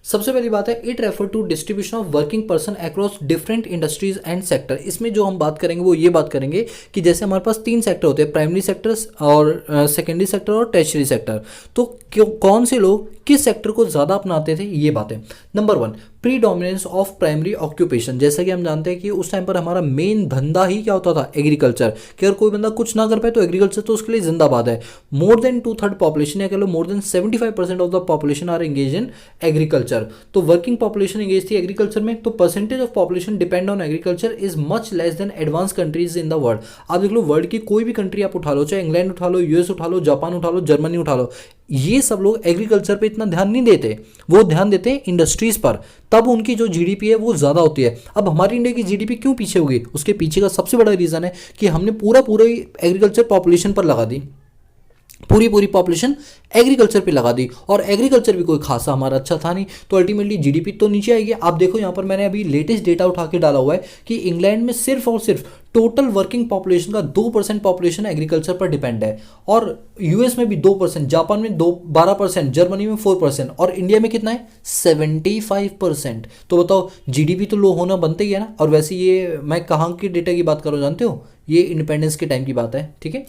सबसे पहली बात है, it refer to distribution of working person across different industries and sector. इसमें जो हम बात करेंगे वो ये बात करेंगे कि जैसे हमारे पास 3 सेक्टर होते हैं, प्राइमरी सेक्टर और सेकेंडरी सेक्टर और टर्शियरी सेक्टर। तो कौन से लोग किस सेक्टर को ज़्यादा अपनाते थे, ये बात है। Number 1, pre dominance of primary occupation. जैसा कि हम जानते हैं कि उस टाइम पर हमारा मेन धंधा ही क्या होता था, एग्रीकल्चर। कि अगर कोई बंदा कुछ ना कर पाए तो एग्रीकल्चर तो उसके लिए जिंदाबाद है। मोर देन 2/3 पॉपुलेशन, या कह लो more than 75% of the population are engage in agriculture. तो वर्किंग पॉपुलेशन एंगेज थी एग्रीकल्चर में। तो percentage of population depend on agriculture is much less than advance countries in the world. आप देख लो world की कोई भी कंट्री आप उठा लो, चाहे इंग्लैंड उठा लो, यूएस उठा लो, जापान उठा लो, जर्मनी उठा लो, ये सब लोग एग्रीकल्चर पे इतना ध्यान नहीं देते, वो ध्यान देते हैं इंडस्ट्रीज पर। तब उनकी जो जीडीपी है वो ज़्यादा होती है। अब हमारी इंडिया की जीडीपी क्यों पीछे होगी, उसके पीछे का सबसे बड़ा रीज़न है कि हमने पूरा एग्रीकल्चर पॉपुलेशन पर लगा दी, पूरी पॉपुलेशन एग्रीकल्चर पे लगा दी, और एग्रीकल्चर भी कोई खासा हमारा अच्छा था नहीं। तो अल्टीमेटली जीडीपी तो नीचे आएगी। आप देखो यहाँ पर मैंने अभी लेटेस्ट डेटा उठा के डाला हुआ है कि इंग्लैंड में सिर्फ और सिर्फ टोटल वर्किंग पॉपुलेशन का 2% पॉपुलेशन एग्रीकल्चर पर डिपेंड है, और यूएस में भी 2%, जापान में 12%, जर्मनी में 4%, और इंडिया में कितना है 75%। तो बताओ जीडीपी तो लो होना बनते ही है ना। और वैसे ये मैं कहाँ के डेटा की बात करूँ जानते हो, ये इंडिपेंडेंस के टाइम की बात है, ठीक है।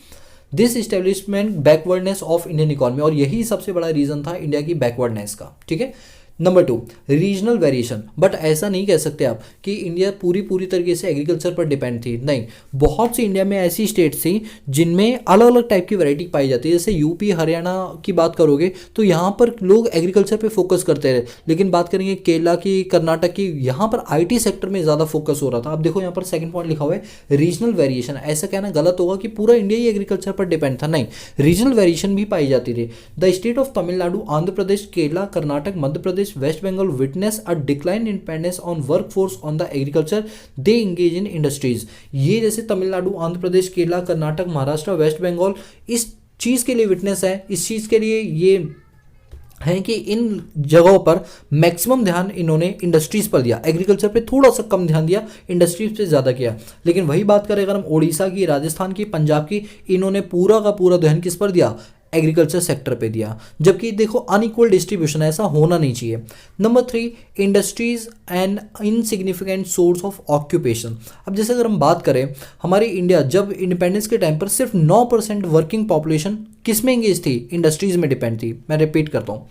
This establishment backwardness of Indian economy, और यही सबसे बड़ा रीजन था इंडिया की बैकवर्डनेस का, ठीक है। Number 2, regional variation. बट ऐसा नहीं कह सकते आप कि इंडिया पूरी तरीके से एग्रीकल्चर पर डिपेंड थी, नहीं। बहुत सी इंडिया में ऐसी स्टेट्स थी जिनमें अलग अलग टाइप की वैरायटी पाई जाती है। जैसे यूपी हरियाणा की बात करोगे तो यहाँ पर लोग एग्रीकल्चर पे फोकस करते रहे, लेकिन बात करेंगे केरला की, कर्नाटक की, यहाँ पर आईटी सेक्टर में ज़्यादा फोकस हो रहा था। अब देखो यहाँ पर सेकंड पॉइंट लिखा हुआ है रीजनल वेरिएशन। ऐसा कहना गलत होगा कि पूरा इंडिया ही एग्रीकल्चर पर डिपेंड था, नहीं। रीजनल वेरिएशन भी पाई जाती थी। The state of Tamil Nadu, Andhra Pradesh, Kerala, Karnataka, Madhya Pradesh, West Bengal witness a decline in dependence on workforce on the agriculture they engage in industries। ये जैसे तमिलनाडु, आंध्र प्रदेश, केरला, कर्नाटक, महाराष्ट्र, वेस्ट बंगाल इस चीज़ के लिए विटनेस है, इस चीज़ के लिए ये है कि इन जगहों पर मैक्सिमम ध्यान इन्होंने इंडस्ट्रीज पर दिया, एग्रीकल्चर पे थोड़ा सा कम ध्यान दिया, इंडस्ट्रीज पे ज़्यादा किया। लेकिन वही बात करें अगर हम उड़ीसा की, राजस्थान की, पंजाब की, इन्होंने पूरा का पूरा ध्यान किस पर दिया, एग्रीकल्चर सेक्टर पे दिया। जबकि देखो अनइक्वल डिस्ट्रीब्यूशन, ऐसा होना नहीं चाहिए। Number 3, industries and insignificant source of occupation. अब जैसे अगर हम बात करें, हमारी इंडिया जब इंडिपेंडेंस के टाइम पर सिर्फ 9% वर्किंग पॉपुलेशन किस में एंगेज थी, इंडस्ट्रीज में डिपेंड थी। मैं रिपीट करता हूँ,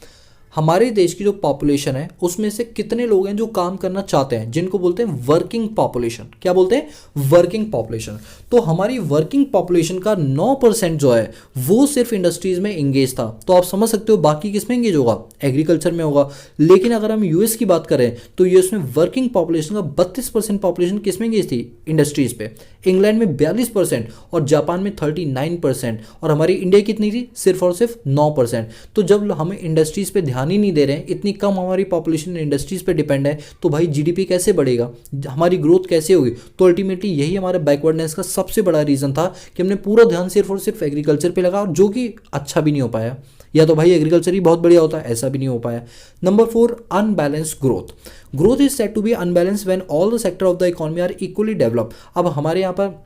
हमारे देश की जो पॉपुलेशन है उसमें से कितने लोग हैं जो काम करना चाहते हैं, जिनको बोलते हैं वर्किंग पॉपुलेशन। क्या बोलते हैं, वर्किंग पॉपुलेशन। तो हमारी वर्किंग पॉपुलेशन का 9% जो है वो सिर्फ इंडस्ट्रीज में एंगेज था। तो आप समझ सकते हो बाकी किस में एंगेज होगा, एग्रीकल्चर में होगा। लेकिन अगर हम यूएस की बात करें तो यूएस में वर्किंग पॉपुलेशन का 32% पॉपुलेशन किस में एंगेज थी, इंडस्ट्रीज पे। इंग्लैंड में 42% और जापान में 39%, और हमारी इंडिया कितनी थी, सिर्फ और सिर्फ 9%। तो जब हम इंडस्ट्रीज पे ध्यान ही नहीं दे रहे हैं, इतनी कम हमारी पॉपुलेशन इंडस्ट्रीज पे डिपेंड है, तो भाई जीडीपी कैसे बढ़ेगा, हमारी ग्रोथ कैसे होगी। तो अल्टीमेटली यही हमारे बैकवर्डनेस का सबसे बड़ा रीजन था कि हमने पूरा ध्यान सिर्फ और सिर्फ एग्रीकल्चर पे लगा, और जो कि अच्छा भी नहीं हो पाया। या तो भाई एग्रीकल्चर ही बहुत बढ़िया होता है, ऐसा भी नहीं हो पाया। Number 4, unbalanced growth. Growth is said to be unbalanced when all the sector of the economy are equally develop. अब हमारे यहाँ पर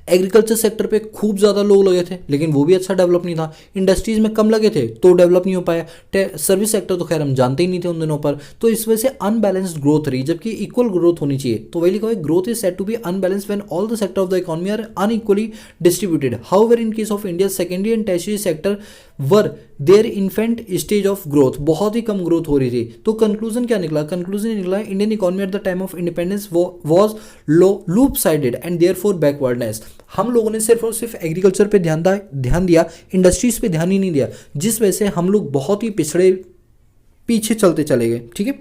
एग्रीकल्चर सेक्टर पे खूब ज़्यादा लोग लगे थे, लेकिन वो भी अच्छा डेवलप नहीं था। इंडस्ट्रीज में कम लगे थे तो डेवलप नहीं हो पाया। सर्विस सेक्टर तो खैर हम जानते ही नहीं थे उन दिनों पर। तो इस वजह से अनबैलेंस्ड ग्रोथ रही, जबकि इक्वल ग्रोथ होनी चाहिए। तो वही लिखा है, growth is said to be unbalanced when all the sector of the economy are unequally distributed. However in case of India secondary and tertiary sector were their infant stage of growth, बहुत ही कम growth हो रही थी। तो conclusion क्या निकला, conclusion निकला Indian economy at the time of independence was loop sided and therefore backwardness. हम लोगों ने सिर्फ और सिर्फ एग्रीकल्चर पे ध्यान दिया, इंडस्ट्रीज पे ध्यान ही नहीं दिया, जिस वजह से हम लोग बहुत ही पीछे चलते चले गए। ठीक है,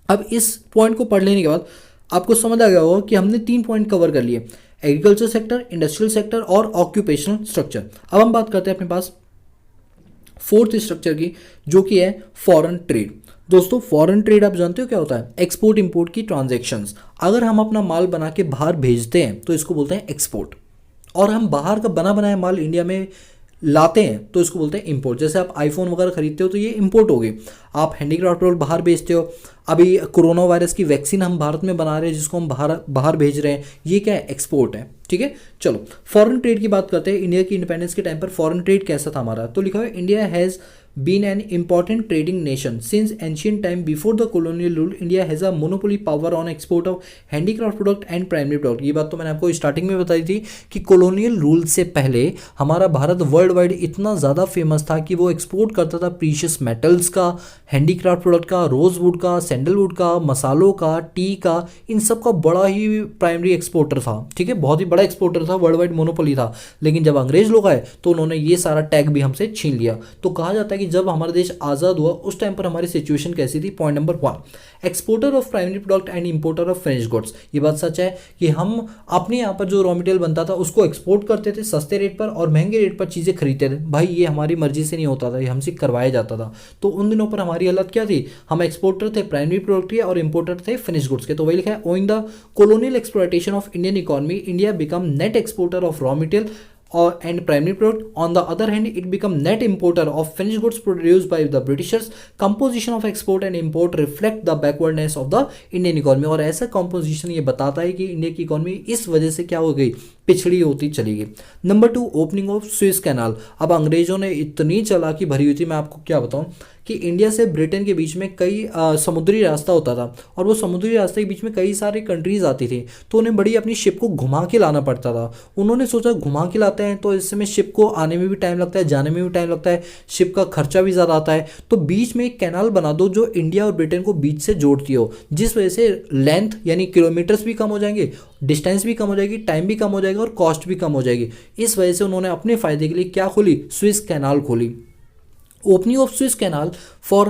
अब इस पॉइंट को पढ़ लेने के बाद आपको समझ आ गया होगा कि हमने 3 पॉइंट कवर कर लिए, एग्रीकल्चर सेक्टर, इंडस्ट्रियल सेक्टर और ऑक्यूपेशनल स्ट्रक्चर। अब हम बात करते हैं अपने पास 4th स्ट्रक्चर की, जो कि है फॉरेन ट्रेड। दोस्तों फॉरेन ट्रेड आप जानते हो क्या होता है, एक्सपोर्ट इंपोर्ट की ट्रांजैक्शंस। अगर हम अपना माल बना के बाहर भेजते हैं तो इसको बोलते हैं एक्सपोर्ट, और हम बाहर का बना बनाया माल इंडिया में लाते हैं तो इसको बोलते हैं इंपोर्ट। जैसे आप आईफोन वगैरह खरीदते हो तो ये इंपोर्ट हो गई। आप हैंडीक्राफ्ट प्रोडक्ट बाहर भेजते हो, अभी कोरोना वायरस की वैक्सीन हम भारत में बना रहे हैं जिसको हम बाहर भेज रहे हैं, ये क्या है, एक्सपोर्ट है। ठीक है, चलो फॉरेन ट्रेड की बात करते हैं। इंडिया की इंडिपेंडेंस के टाइम पर फॉरेन ट्रेड कैसा था हमारा, तो लिखा हुआ है India has been an important trading nation since ancient time. Before the colonial rule, India has a monopoly power on export of handicraft product and primary product। ये बात तो मैंने आपको स्टार्टिंग में बताई थी कि कॉलोनियल रूल से पहले हमारा भारत वर्ल्ड वाइड इतना ज़्यादा फेमस था कि वो एक्सपोर्ट करता था प्रीशियस मेटल्स का, हैंडीक्राफ्ट प्रोडक्ट का, रोजवुड का, सैंडलवुड का, मसालों का, टी का, इन सब का बड़ा ही प्राइमरी एक्सपोर्टर था। ठीक है, बहुत ही बड़ा एक्सपोर्टर था, वर्ल्ड वाइड मोनोपोली था। लेकिन जब अंग्रेज लोग आए तो उन्होंने ये सारा टैग भी हमसे छीन लिया। तो कहा जाता है कि जब हमारा देश आज़ाद हुआ उस टाइम पर हमारी सिचुएशन कैसी थी। Point number 1, exporter of primary product and importer of finish goods. ये बात सच है कि हम अपने यहाँ पर जो रॉ मटेरियल बनता था उसको एक्सपोर्ट करते थे सस्ते रेट पर, और महंगे रेट पर चीज़ें खरीदते थे। भाई ये हमारी मर्जी से नहीं होता था, ये हमसे करवाया जाता था। तो उन दिनों पर हमारी हालत क्या थी, हम एक्सपोर्टर थे प्राइमरी प्रोडक्ट के और इंपोर्टर थे फिनिश गुड्स के। तो वही लिखा है, owing the colonial exploitation of Indian economy, India become net exporter of raw material and primary product. On the other hand, it become net importer of finished goods produced by the Britishers. Composition of export and import reflect the backwardness of the Indian economy। और ऐसा composition ये बताता है कि India की economy इस वजह से क्या हो गई, पिछड़ी होती चली गई। Number 2, opening of Swiss canal. अब अंग्रेजों ने इतनी चालाकी भरी हुई थी, मैं आपको क्या बताऊं कि इंडिया से ब्रिटेन के बीच में कई समुद्री रास्ता होता था, और वो समुद्री रास्ते के बीच में कई सारी कंट्रीज आती थी, तो उन्हें बड़ी अपनी शिप को घुमा के लाना पड़ता था। उन्होंने सोचा घुमा के लाते हैं तो इसमें शिप को आने में भी टाइम लगता है, जाने में भी टाइम लगता है, शिप का खर्चा भी ज़्यादा आता है, तो बीच में एक कैनाल बना दो जो इंडिया और ब्रिटेन को बीच से जोड़ती हो, जिस वजह से लेंथ यानी किलोमीटर्स भी कम हो जाएंगे, डिस्टेंस भी कम हो जाएगी, टाइम भी कम हो जाएगा और कॉस्ट भी कम हो जाएगी। इस वजह से उन्होंने अपने फायदे के लिए क्या खोली, स्विस कैनाल खोली। Opening of Swiss canal for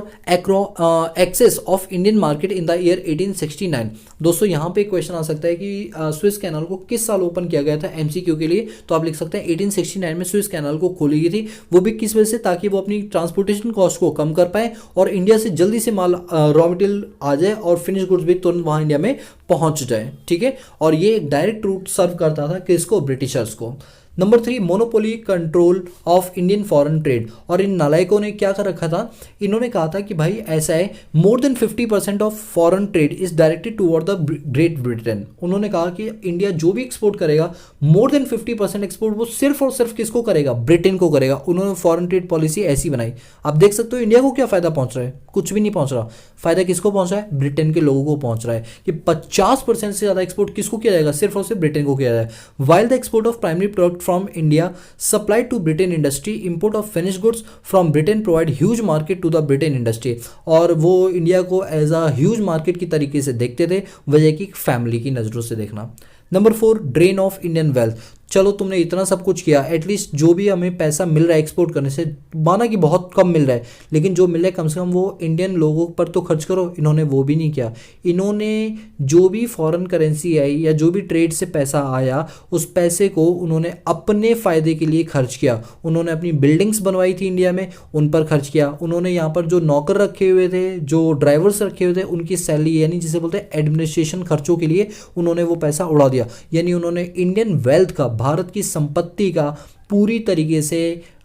access of Indian market in the year 1869। दोस्तों यहाँ पे क्वेश्चन आ सकता है कि स्विस कैनाल को किस साल ओपन किया गया था एमसीक्यू के लिए, तो आप लिख सकते हैं 1869 में स्विस कैनाल को खोली गई थी। वो भी किस वजह से, ताकि वो अपनी ट्रांसपोर्टेशन कॉस्ट को कम कर पाए और इंडिया से जल्दी से माल रॉ मटेरियल आ जाए और फिनिश गुड्स भी तुरंत वहाँ इंडिया में पहुँच जाए, ठीक है। और ये एक डायरेक्ट रूट सर्व करता था किसको, ब्रिटिशर्स को। Number 3, monopoly control of Indian foreign trade. और इन नालायकों ने क्या कर रखा था, इन्होंने कहा था कि भाई ऐसा है, more than 50% of foreign trade is directed toward the great Britain. उन्होंने कहा कि इंडिया जो भी एक्सपोर्ट करेगा, मोर देन 50% एक्सपोर्ट वो सिर्फ और सिर्फ किसको करेगा, ब्रिटेन को करेगा। उन्होंने फॉरेन ट्रेड पॉलिसी ऐसी बनाई। आप देख सकते हो इंडिया को क्या फायदा पहुंच रहा है, कुछ भी नहीं पहुंच रहा। फायदा किसको पहुंच रहा है, ब्रिटेन के लोगों को पहुंच रहा है कि 50% से ज्यादा एक्सपोर्ट किसको किया जाएगा, सिर्फ और सिर्फ ब्रिटेन को किया जाएगा। While the export of primary product from India supplied to Britain industry, import of finished goods from Britain provide huge market to the Britain industry। और वो इंडिया को एज अ ह्यूज मार्केट की तरीके से देखते थे, वजह की फैमिली की नज़रों से देखना। Number 4, drain of Indian wealth. चलो तुमने इतना सब कुछ किया, एटलीस्ट जो भी हमें पैसा मिल रहा है एक्सपोर्ट करने से, माना कि बहुत कम मिल रहा है, लेकिन जो मिल रहा है कम से कम वो इंडियन लोगों पर तो खर्च करो। इन्होंने वो भी नहीं किया। इन्होंने जो भी फॉरेन करेंसी आई या जो भी ट्रेड से पैसा आया, उस पैसे को उन्होंने अपने फ़ायदे के लिए खर्च किया। उन्होंने अपनी बिल्डिंग्स बनवाई थी इंडिया में, उन पर खर्च किया। उन्होंने यहाँ पर जो नौकर रखे हुए थे, जो ड्राइवर्स रखे हुए थे, उनकी सैलरी यानी जिसे बोलते हैं एडमिनिस्ट्रेशन खर्चों के लिए उन्होंने वो पैसा उड़ा दिया। यानी उन्होंने इंडियन वेल्थ का, भारत की संपत्ति का पूरी तरीके से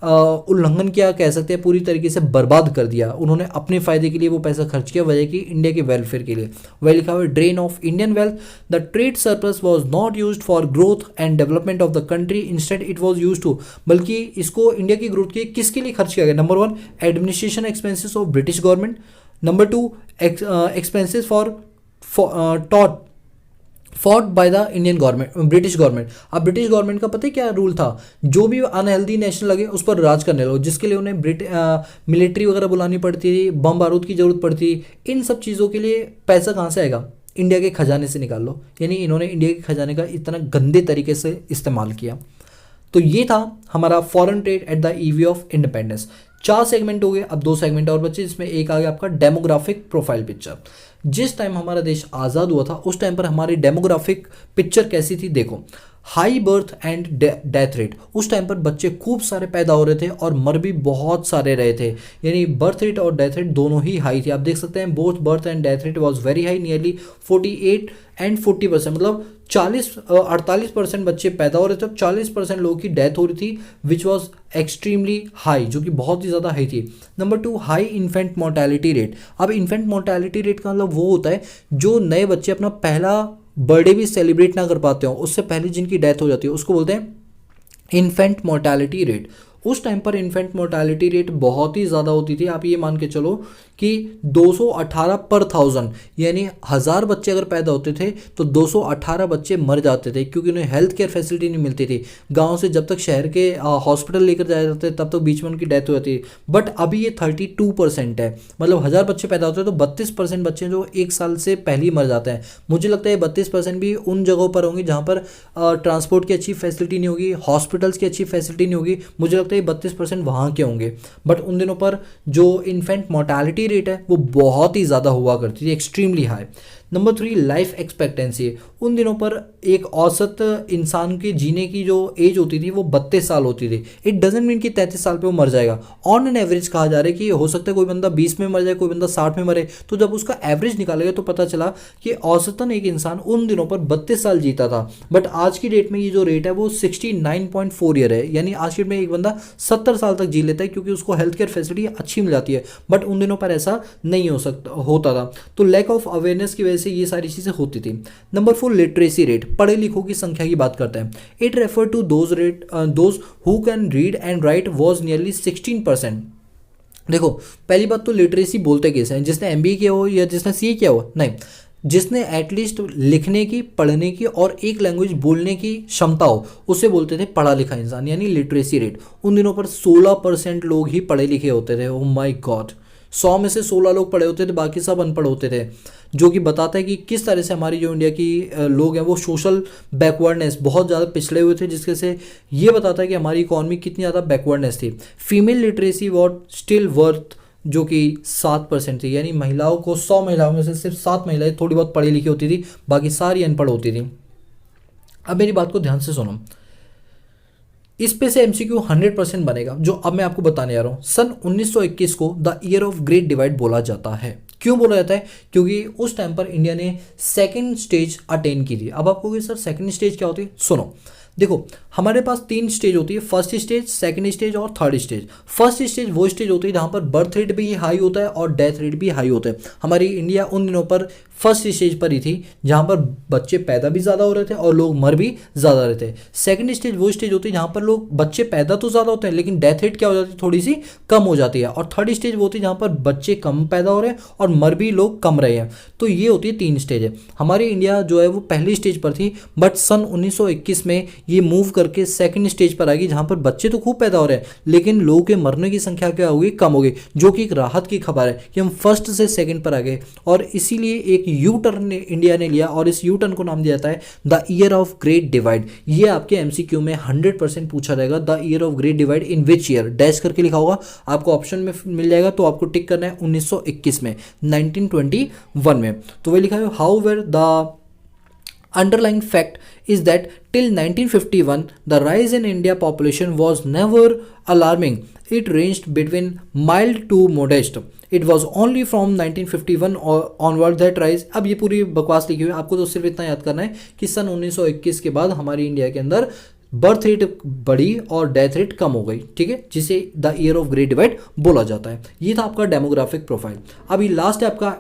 उल्लंघन किया, कह सकते हैं पूरी तरीके से बर्बाद कर दिया। उन्होंने अपने फायदे के लिए वो पैसा खर्च किया, वजह की इंडिया के वेलफेयर के लिए। वह लिखा हुआ drain of Indian wealth. The trade surplus was not used for growth and development of the country, instead it was used to, बल्कि इसको इंडिया की ग्रोथ के किसके लिए खर्च किया गया। Number 1, administration expenses of British government. Number 2, expenses for fought by the Indian government, British government. अब ब्रिटिश गवर्नमेंट का पता है क्या रूल था, जो भी अनहेल्दी नेशन लगे उस पर राज करने लगे, जिसके लिए उन्हें मिलिट्री वगैरह बुलानी पड़ती थी, बम बारूद की जरूरत पड़ती थी। इन सब चीज़ों के लिए पैसा कहाँ से आएगा, इंडिया के खजाने से निकाल लो। यानी इन्होंने इंडिया के खजाने का इतना गंदे तरीके से इस्तेमाल किया। तो ये था हमारा foreign trade at the eve of independence. 4 segment हो गए, अब 2 सेगमेंट और बचे, जिसमें एक आ गया आपका डेमोग्राफिक प्रोफाइल पिक्चर। जिस टाइम हमारा देश आज़ाद हुआ था उस टाइम पर हमारी डेमोग्राफिक पिक्चर कैसी थी, देखो। High birth and death rate, उस टाइम पर बच्चे खूब सारे पैदा हो रहे थे और मर भी बहुत सारे रहे थे, यानी बर्थ रेट और डेथ रेट दोनों ही हाई थी। आप देख सकते हैं both birth and death rate was very high, nearly 48 and 40%, मतलब 48% बच्चे पैदा हो रहे थे और 40% लोगों की डेथ हो रही थी, विच वॉज एक्सट्रीमली हाई, जो कि बहुत ही ज़्यादा हाई थी। Number 2, high infant mortality rate. अब इन्फेंट मोर्टेलिटी रेट का मतलब वो होता है जो नए बच्चे अपना पहला बर्थडे भी सेलिब्रेट ना कर पाते हो, उससे पहले जिनकी डेथ हो जाती है, उसको बोलते हैं इन्फेंट मोर्टेलिटी रेट। उस टाइम पर इन्फेंट मोर्टेलिटी रेट बहुत ही ज़्यादा होती थी। आप ये मान के चलो कि 218 पर 1000, यानी 1000 बच्चे अगर पैदा होते थे तो 218 बच्चे मर जाते थे, क्योंकि उन्हें हेल्थ केयर फैसिलिटी नहीं मिलती थी। गांव से जब तक शहर के हॉस्पिटल लेकर जाए जाते तब तक बीच में उनकी डेथ हो जाती है। बट अभी ये 32% है, मतलब 1000 बच्चे पैदा होते हैं तो 32% बच्चे जो 1 साल से पहले ही मर जाते हैं। मुझे लगता है 32% भी उन जगहों पर होंगे जहाँ पर ट्रांसपोर्ट की अच्छी फैसिलिटी नहीं होगी, हॉस्पिटल्स की अच्छी फैसिलिटी नहीं होगी। मुझे लगता है 32% वहाँ के होंगे। बट उन दिनों पर जो इन्फेंट मोर्टेलिटी रेट है वो बहुत ही ज़्यादा हुआ करती थी, extremely high. Number 3, life expectancy. उन दिनों पर एक औसत इंसान के जीने की जो एज होती थी वो 32 साल होती थी। इट डजेंट मीन कि 33 साल पे वो मर जाएगा। ऑन एन एवरेज कहा जा रहा है कि हो सकता है कोई बंदा 20 में मर जाए, कोई बंदा 60 में मरे। तो जब उसका एवरेज निकालेगा तो पता चला कि औसतन एक इंसान उन दिनों पर 32 साल जीता था। बट आज की डेट में ये जो रेट है वो 69.4 ईयर है, यानी आज की डेट में एक बंदा 70 साल तक जी लेता है, क्योंकि उसको हेल्थ केयर फैसिलिटी अच्छी मिल जाती है। बट उन दिनों पर ऐसा नहीं होता था। तो लैक ऑफ अवेयरनेस की वजह से ये सारी चीज़ें होती थी। नंबर 4 लिटरेसी रेट, पढ़े लिखों की संख्या की बात करते हैं। It refer to those who can read and write was nearly 16%। देखो पहली बात तो लिटरेसी बोलते कैसे हैं, जिसने एमबीए किया हो या जिसने सीए किया हो, नहीं, जिसने एटलीस्ट लिखने की, पढ़ने की और एक लैंग्वेज बोलने की क्षमता हो, उसे बोलते थे पढ़ा लिखा इंसान, यानी लिटरेसी रेट। उन दिनों पर 16% लोग ही पढ़े लिखे होते थे। ओह माय गॉड, 100 में से 16 लोग पढ़े होते थे, बाकी सब अनपढ़ होते थे, जो कि बताता है कि किस तरह से हमारी जो इंडिया की लोग हैं वो सोशल बैकवर्डनेस बहुत ज़्यादा पिछड़े हुए थे, जिसके से ये बताता है कि हमारी इकॉनमी कितनी ज़्यादा बैकवर्डनेस थी। Female literacy what still worth, जो कि 7% थी, यानी महिलाओं को 100 महिलाओं में से सिर्फ 7 महिलाएं थोड़ी बहुत पढ़ी लिखी होती थी, बाकी सारी अनपढ़ होती थी। अब मेरी बात को ध्यान से सुनो, इस पे से एमसीक्यू 100% बनेगा, जो अब मैं आपको बताने जा रहा हूँ। सन 1921 को the year of great divide बोला जाता है। क्यों बोला जाता है? क्योंकि उस टाइम पर इंडिया ने सेकंड स्टेज अटेन की थी। अब आपको कहोगे सर सेकंड स्टेज क्या होती है? सुनो, देखो हमारे पास 3 स्टेज होती है, फर्स्ट स्टेज, सेकंड स्टेज और थर्ड स्टेज। फर्स्ट स्टेज वो स्टेज होती है जहाँ पर बर्थ रेट भी हाई होता है और डेथ रेट भी हाई होता है। हमारी इंडिया उन दिनों पर फर्स्ट स्टेज पर ही थी जहाँ पर बच्चे पैदा भी ज़्यादा हो रहे थे और लोग मर भी ज़्यादा रहे थे। सेकंड स्टेज वो स्टेज होती है जहाँ पर लोग बच्चे पैदा तो ज़्यादा होते हैं लेकिन डेथ रेट क्या हो जाती है, थोड़ी सी कम हो जाती है। और थर्ड स्टेज वो होती है जहाँ पर बच्चे कम पैदा हो रहे हैं और मर भी लोग कम रहे हैं। तो ये होती है 3 स्टेज है। हमारी इंडिया जो है वो पहली स्टेज पर थी, बट सन 1921 में ये मूव करके सेकंड स्टेज पर आ गई जहाँ पर बच्चे तो खूब पैदा हो रहे हैं लेकिन लोगों के मरने की संख्या क्या होगी, कम हो गई, जो कि एक राहत की खबर है कि हम फर्स्ट से सेकंड पर आ गए। और इसीलिए एक यू टर्न इंडिया ने लिया और इस यू टर्न को नाम दिया जाता है the year of great divide. ये आपके एमसीक्यू में 100% पूछा जाएगा, the year of great divide in which year, dash करके लिखा होगा, आपको ऑप्शन में मिल जाएगा, तो आपको टिक करना है 1921 में, 1921 में। तो वही लिखा है, how where the underlying fact is that till 1951 the rise in India population was never alarming. It ranged between mild to modest. It was only from 1951 onward that rise. अब ये पूरी बकवास लिखी हुई है, आपको तो सिर्फ इतना याद करना है कि सन 1921 के बाद हमारी इंडिया के अंदर बर्थ रेट बढ़ी और डेथ रेट कम हो गई, ठीक है, जिसे the year of great divide बोला जाता है। ये था आपका डेमोग्राफिक प्रोफाइल। अभी लास्ट है आपका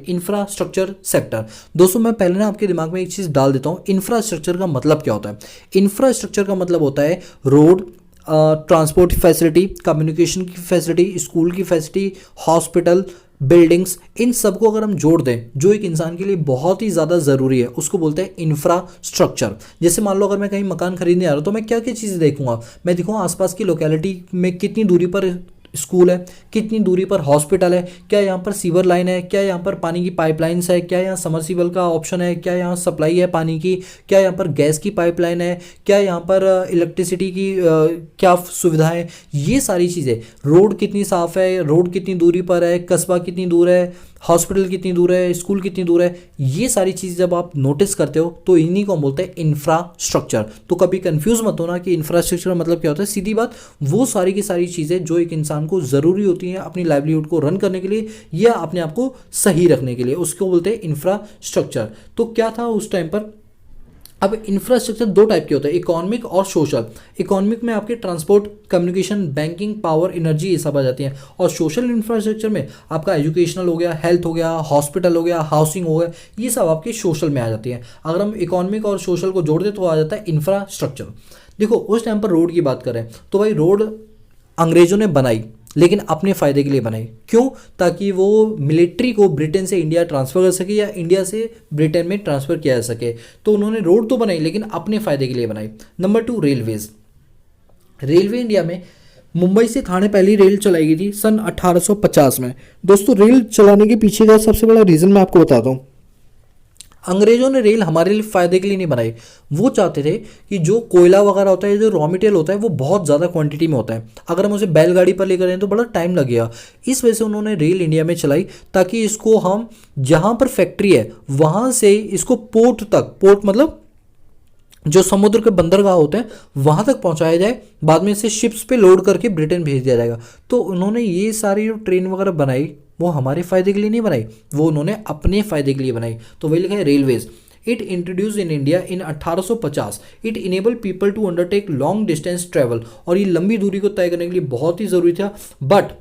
इंफ्रास्ट्रक्चर सेक्टर। दोस्तों मैं पहले ना आपके दिमाग में एक चीज़ डाल देता हूँ, इंफ्रास्ट्रक्चर का मतलब क्या होता है। इंफ्रास्ट्रक्चर का मतलब होता है रोड, ट्रांसपोर्ट फैसिलिटी, कम्युनिकेशन की फैसिलिटी, स्कूल की फैसिलिटी, हॉस्पिटल, बिल्डिंग्स, इन सबको अगर हम जोड़ दें जो एक इंसान के लिए बहुत ही ज़्यादा ज़रूरी है, उसको बोलते हैं इंफ्रास्ट्रक्चर। जैसे मान लो अगर मैं कहीं मकान खरीदने आ रहा हूँ तो मैं क्या क्या चीज़ें देखूंगा, मैं देखूंगा आसपास की लोकेलिटी में कितनी दूरी पर स्कूल है, कितनी दूरी पर हॉस्पिटल है, क्या यहाँ पर सीवर लाइन है, क्या यहाँ पर पानी की पाइपलाइंस है, क्या यहाँ समरसीबल का ऑप्शन है, क्या यहाँ सप्लाई है पानी की, क्या यहाँ पर गैस की पाइपलाइन है, क्या यहाँ पर इलेक्ट्रिसिटी की क्या सुविधा है, ये सारी चीज़ें, रोड कितनी साफ़ है, रोड कितनी दूरी पर है, कस्बा कितनी दूर है, हॉस्पिटल कितनी दूर है, स्कूल कितनी दूर है, ये सारी चीज़ जब आप नोटिस करते हो तो इन्हीं को हम बोलते हैं इंफ्रास्ट्रक्चर। तो कभी कंफ्यूज मत होना कि इंफ्रास्ट्रक्चर मतलब क्या होता है, सीधी बात वो सारी की सारी चीज़ें जो एक इंसान को ज़रूरी होती हैं अपनी लाइवलीहुड को रन करने के लिए या अपने आप को सही रखने के लिए, उसको बोलते हैं इंफ्रास्ट्रक्चर। तो क्या था उस टाइम पर, अब इंफ्रास्ट्रक्चर 2 टाइप के होते हैं, इकोनॉमिक और सोशल। इकोनॉमिक में आपके transport, communication, banking, power, energy ये सब आ जाती हैं। और सोशल इंफ्रास्ट्रक्चर में आपका एजुकेशनल हो गया, हेल्थ हो गया, हॉस्पिटल हो गया, हाउसिंग हो गया, ये सब आपके सोशल में आ जाती हैं। अगर हम इकोनॉमिक और सोशल को जोड़ दें तो आ जाता है इंफ्रास्ट्रक्चर। देखो उस टाइम पर रोड की बात करें तो भाई रोड अंग्रेजों ने बनाई लेकिन अपने फ़ायदे के लिए बनाई। क्यों? ताकि वो मिलिट्री को ब्रिटेन से इंडिया ट्रांसफ़र कर सके या इंडिया से ब्रिटेन में ट्रांसफ़र किया जा सके। तो उन्होंने रोड तो बनाई लेकिन अपने फ़ायदे के लिए बनाई। Number 2 Railways. रेलवे इंडिया में मुंबई से थाने पहली रेल चलाई गई थी सन 1850 में। दोस्तों रेल चलाने के पीछे का सबसे बड़ा रीज़न मैं आपको बताता हूँ। अंग्रेजों ने रेल हमारे लिए फ़ायदे के लिए नहीं बनाई, वो चाहते थे कि जो कोयला वगैरह होता है, जो रॉ मटेरियल होता है वो बहुत ज़्यादा क्वांटिटी में होता है, अगर हम उसे बैलगाड़ी पर लेकर आए तो बड़ा टाइम लगेगा। इस वजह से उन्होंने रेल इंडिया में चलाई ताकि इसको हम जहाँ पर फैक्ट्री है वहाँ से इसको पोर्ट तक, पोर्ट मतलब जो समुद्र के बंदरगाह होते हैं वहाँ तक पहुँचाया जाए, बाद में इसे शिप्स पे लोड करके ब्रिटेन भेज दिया जाएगा। तो उन्होंने ये सारी जो ट्रेन वगैरह बनाई वो हमारे फ़ायदे के लिए नहीं बनाई, वो उन्होंने अपने फ़ायदे के लिए बनाई। तो वही लिखा है railways. It introduce in India in 1850। It enable people to undertake long distance travel. और ये लंबी दूरी को तय करने के लिए बहुत ही ज़रूरी था। But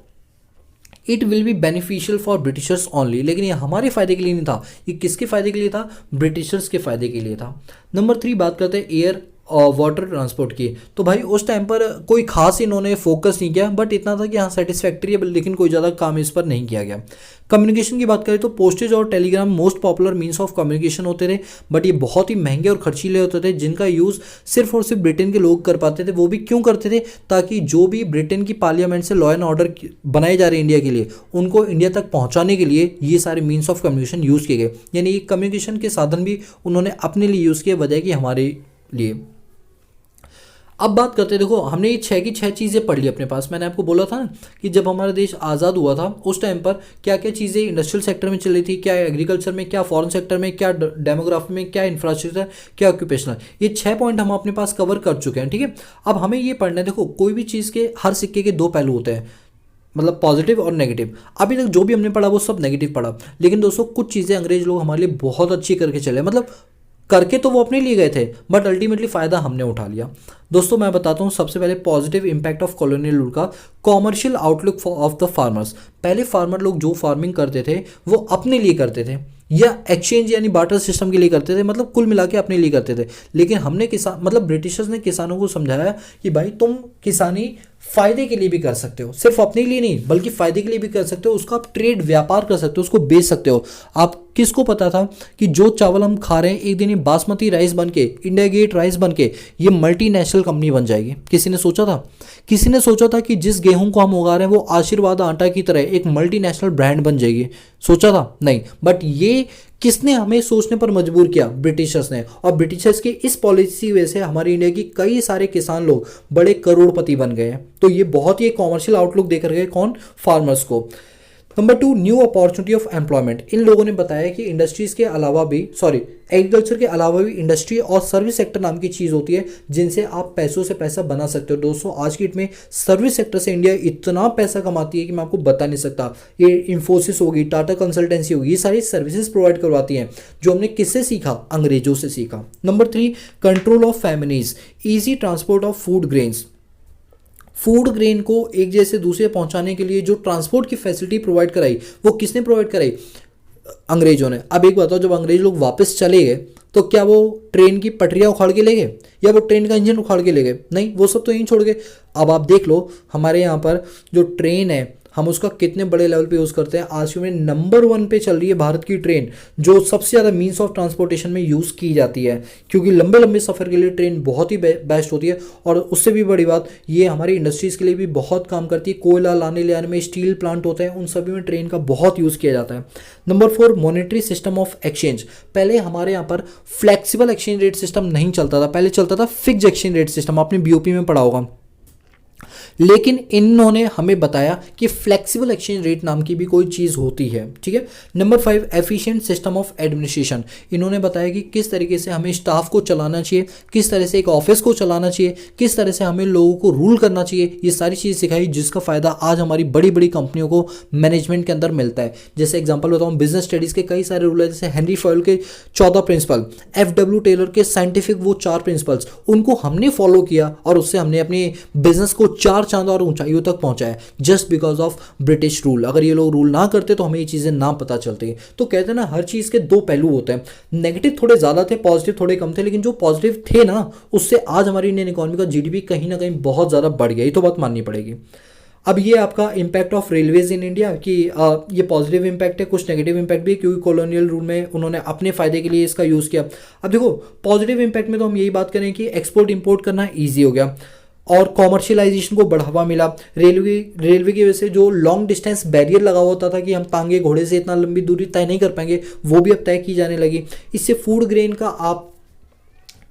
it will be beneficial for Britishers only, लेकिन ये हमारे फायदे के लिए नहीं था, ये किसके फायदे के लिए था? ब्रिटिशर्स के फायदे के लिए था। नंबर 3 बात करते हैं एयर और वाटर ट्रांसपोर्ट की। तो भाई उस टाइम पर कोई खास इन्होंने फोकस नहीं किया, बट इतना था कि हाँ सेटिस्फैक्ट्री है, लेकिन कोई ज़्यादा काम इस पर नहीं किया गया। कम्युनिकेशन की बात करें तो पोस्टेज और Telegram most popular means of communication होते थे, बट ये बहुत ही महंगे और खर्चीले होते थे, जिनका यूज़ सिर्फ और सिर्फ ब्रिटेन के लोग कर पाते थे। वो भी क्यों करते थे? ताकि जो भी ब्रिटेन की पार्लियामेंट से लॉ एंड ऑर्डर बनाए जा रहे हैं इंडिया के लिए, उनको इंडिया तक पहुंचाने के लिए ये सारे मीन्स ऑफ कम्युनिकेशन यूज़ किए गए। यानी ये कम्युनिकेशन के साधन भी उन्होंने अपने लिए यूज़ किए, बजाय कि हमारे लिए। अब बात करते हैं, देखो हमने ये 6 की 6 चीज़ें पढ़ ली अपने पास। मैंने आपको बोला था ना कि जब हमारा देश आज़ाद हुआ था उस टाइम पर क्या क्या चीज़ें इंडस्ट्रियल सेक्टर में चल रही थी, क्या एग्रीकल्चर में, क्या फॉरेन सेक्टर में, क्या डेमोग्राफी में, क्या इंफ्रास्ट्रक्चर, क्या ऑक्यूपेशनल। ये 6 पॉइंट हम अपने पास कवर कर चुके हैं, ठीक है। अब हमें ये पढ़ना है, देखो कोई भी चीज़ के हर सिक्के के 2 पहलू होते हैं, मतलब पॉजिटिव और नेगेटिव। अभी तक जो भी हमने पढ़ा वो सब नेगेटिव पढ़ा, लेकिन दोस्तों कुछ चीज़ें अंग्रेज लोग हमारे लिए बहुत अच्छी करके चले, मतलब करके तो वो अपने लिए गए थे, बट अल्टीमेटली फ़ायदा हमने उठा लिया। दोस्तों मैं बताता हूँ सबसे पहले positive impact of colonial rule का, commercial outlook of the farmers. पहले फार्मर लोग जो फार्मिंग करते थे वो अपने लिए करते थे, या एक्सचेंज यानी बार्टर सिस्टम के लिए करते थे, मतलब कुल मिला के अपने लिए करते थे। लेकिन हमने किसान मतलब ब्रिटिशर्स ने किसानों को समझाया कि भाई तुम किसानी फायदे के लिए भी कर सकते हो, सिर्फ अपने लिए नहीं बल्कि फायदे के लिए भी कर सकते हो, उसका आप ट्रेड व्यापार कर सकते हो, उसको बेच सकते हो। आप किसको पता था कि जो चावल हम खा रहे हैं एक दिन ये बासमती राइस बन के, इंडिया गेट राइस बन के ये मल्टीनेशनल कंपनी बन जाएगी? किसी ने सोचा था? किसी ने सोचा था कि जिस गेहूं को हम उगा रहे हैं वो आशीर्वाद आटा की तरह एक मल्टीनेशनल ब्रांड बन जाएगी? सोचा था? नहीं। बट ये किसने हमें सोचने पर मजबूर किया? ब्रिटिशर्स ने। और ब्रिटिशर्स की इस पॉलिसी वजह से हमारे इंडिया की कई सारे किसान लोग बड़े करोड़पति बन गए हैं। तो ये बहुत ही कॉमर्शियल आउटलुक देकर गए, कौन? फार्मर्स को। Number 2, new opportunity of employment. इन लोगों ने बताया कि इंडस्ट्रीज के अलावा भी एग्रीकल्चर के अलावा भी इंडस्ट्री और सर्विस सेक्टर नाम की चीज़ होती है जिनसे आप पैसों से पैसा बना सकते हो। दोस्तों आज की डेट में सर्विस सेक्टर से इंडिया इतना पैसा कमाती है कि मैं आपको बता नहीं सकता। ये इंफोसिस होगी, टाटा कंसल्टेंसी होगी, ये सारी सर्विसेज प्रोवाइड करवाती हैं, जो हमने किससे सीखा? अंग्रेजों से सीखा। Number 3, control of famines, easy transport of food grains. Food grain को एक जगह से दूसरे पहुंचाने के लिए जो ट्रांसपोर्ट की फैसिलिटी प्रोवाइड कराई वो किसने प्रोवाइड कराई? अंग्रेजों ने। अब एक बताओ, जब अंग्रेज लोग वापस चले गए तो क्या वो ट्रेन की पटरियां उखाड़ के ले गए या वो ट्रेन का इंजन उखाड़ के ले गए? नहीं, वो सब तो यहीं छोड़ गए। अब आप देख लो हमारे यहाँ पर जो ट्रेन है हम उसका कितने बड़े लेवल पे यूज़ करते हैं। आज में नंबर 1 पे चल रही है भारत की ट्रेन, जो सबसे ज़्यादा मीन्स ऑफ ट्रांसपोर्टेशन में यूज़ की जाती है, क्योंकि लंबे लंबे सफ़र के लिए ट्रेन बहुत ही बेस्ट होती है। और उससे भी बड़ी बात, ये हमारी इंडस्ट्रीज़ के लिए भी बहुत काम करती है। कोयला लाने ले आने में, स्टील प्लांट होते हैं, उन सभी में ट्रेन का बहुत यूज़ किया जाता है। Number 4, monetary system of exchange. पहले हमारे यहाँ पर फ्लेक्सिबल एक्सचेंज रेट सिस्टम नहीं चलता था, पहले चलता था फिक्स एक्सचेंज रेट सिस्टम। आपने बीओपी में पढ़ा होगा। लेकिन इन्होंने हमें बताया कि फ्लेक्सिबल एक्सचेंज रेट नाम की भी कोई चीज़ होती है, ठीक है। Number 5, efficient system of administration. इन्होंने बताया कि किस तरीके से हमें स्टाफ को चलाना चाहिए, किस तरह से एक ऑफिस को चलाना चाहिए, किस तरह से हमें लोगों को रूल करना चाहिए। ये सारी चीज़ सिखाई, जिसका फ़ायदा आज हमारी बड़ी बड़ी कंपनियों को मैनेजमेंट के अंदर मिलता है। जैसे एग्जाम्पल बताऊँ, बिजनेस स्टडीज़ के कई सारे रूल है, जैसे हेनरी फॉयल के 14 प्रिंसिपल, FW टेलर के साइंटिफिक वो 4 प्रिंसिपल्स, उनको हमने फॉलो किया और उससे हमने अपने बिजनेस को 4 चांद और ऊंचाइयों तक पहुंचाया, just because of British rule. अगर ये लोग रूल ना करते तो हमें ये चीज़ें ना पता चलती। तो कहते हैं ना, हर चीज़ के 2 पहलू होते हैं। नेगेटिव थोड़े ज़्यादा थे, पॉजिटिव थोड़े कम थे, लेकिन जो पॉजिटिव थे ना, उससे आज हमारी इंडियन इकोनॉमी का GDP कहीं ना कहीं बहुत ज़्यादा बढ़ गया। ये तो बात माननी पड़ेगी। अब ये आपका impact of railways in India कि ये पॉजिटिव इम्पैक्ट है, कुछ नेगेटिव इम्पैक्ट भी है, क्योंकि कॉलोनियल रूल में उन्होंने अपने फायदे के लिए इसका यूज़ किया। अब देखो, पॉजिटिव इम्पैक्ट में तो हम यही बात करें कि एक्सपोर्ट इंपोर्ट करना ईजी हो गया और कॉमर्शियलाइजेशन को बढ़ावा मिला। रेलवे की वजह से जो लॉन्ग डिस्टेंस बैरियर लगा होता था कि हम तांगे घोड़े से इतना लंबी दूरी तय नहीं कर पाएंगे, वो भी अब तय की जाने लगी। इससे फूड ग्रेन का आप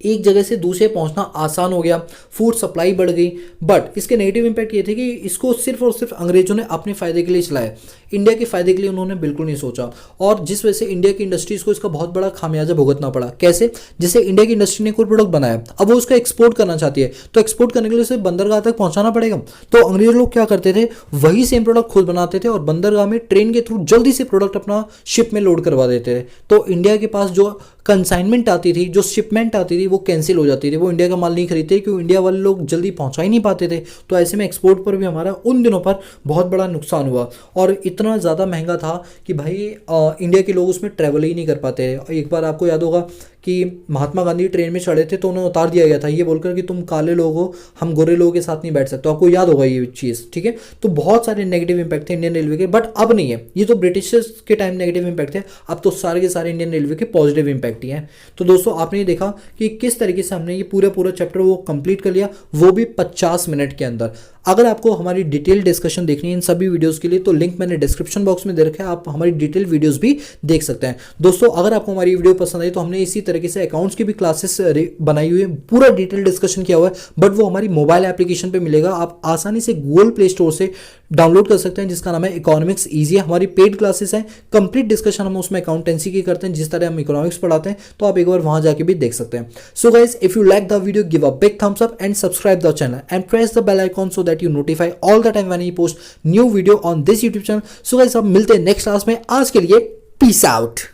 एक जगह से दूसरे पहुंचना आसान हो गया, फूड सप्लाई बढ़ गई। बट इसके नेगेटिव इम्पैक्ट ये थे कि इसको सिर्फ और सिर्फ अंग्रेजों ने अपने फ़ायदे के लिए चलाया, इंडिया के फ़ायदे के लिए उन्होंने बिल्कुल नहीं सोचा, और जिस वजह से इंडिया की इंडस्ट्रीज़ को इसका बहुत बड़ा खामियाजा भुगतना पड़ा। कैसे? जैसे इंडिया की इंडस्ट्री ने कोई प्रोडक्ट बनाया, अब वो उसका एक्सपोर्ट करना चाहती है, तो एक्सपोर्ट करने के लिए उसे बंदरगाह तक पहुंचाना पड़ेगा। तो अंग्रेज लोग क्या करते थे, वही सेम प्रोडक्ट खुद बनाते थे और बंदरगाह में ट्रेन के थ्रू जल्दी से प्रोडक्ट अपना शिप में लोड करवा देते थे। तो इंडिया के पास जो कंसाइनमेंट आती थी, जो शिपमेंट आती थी, वो कैंसिल हो जाती थी, वो इंडिया का माल नहीं खरीदते क्योंकि इंडिया वाले लोग जल्दी पहुंचा ही नहीं पाते थे। तो ऐसे में एक्सपोर्ट पर भी हमारा उन दिनों पर बहुत बड़ा नुकसान हुआ और इतना ज़्यादा महंगा था कि भाई इंडिया के लोग उसमें ट्रैवल ही नहीं कर पाते। एक बार आपको याद होगा कि महात्मा गांधी ट्रेन में चढ़े थे तो उन्हें उतार दिया गया था ये बोलकर कि तुम काले लोग हो, हम गोरे लोगों के साथ नहीं बैठ सकते। तो आपको याद होगा ये चीज़, ठीक है। तो बहुत सारे नेगेटिव इंपैक्ट थे इंडियन रेलवे के, बट अब नहीं है। ये तो ब्रिटिशर्स के टाइम नेगेटिव इंपैक्ट थे, अब तो सारे के सारे इंडियन रेलवे के पॉजिटिव इंपैक्ट ही हैं। तो दोस्तों आपने ये देखा कि किस तरीके से हमने ये पूरा चैप्टर वो कंप्लीट कर लिया, वो भी 50 मिनट के अंदर। अगर आपको हमारी डिटेल डिस्कशन देखनी है इन सभी वीडियोस के लिए तो लिंक मैंने डिस्क्रिप्शन बॉक्स में दे रखा है, आप हमारी डिटेल वीडियोस भी देख सकते हैं। दोस्तों अगर आपको हमारी वीडियो पसंद आई तो हमने इसी तरीके से अकाउंट्स की भी क्लासेस बनाई हुई है, पूरा डिटेल डिस्कशन किया हुआ है, बट वो हमारी मोबाइल एप्लीकेशन पे मिलेगा। आप आसानी से गूगल प्ले स्टोर से डाउनलोड कर सकते हैं, जिसका नाम है इकोनॉमिक्स ईजी। हमारी पेड क्लासेस हैं, कंप्लीट डिस्कशन हम उसमें अकाउंटेंसी की करते हैं, जिस तरह हम इकोनॉमिक्स पढ़ाते हैं, तो आप एक बार वहां जाके भी देख सकते हैं। So guys, if you like the video, give a big thumbs up and subscribe the channel and press the bell icon so that you notify all the time when I post new video on this YouTube channel. So guys, अब मिलते हैं next class में। आज के लिए peace out.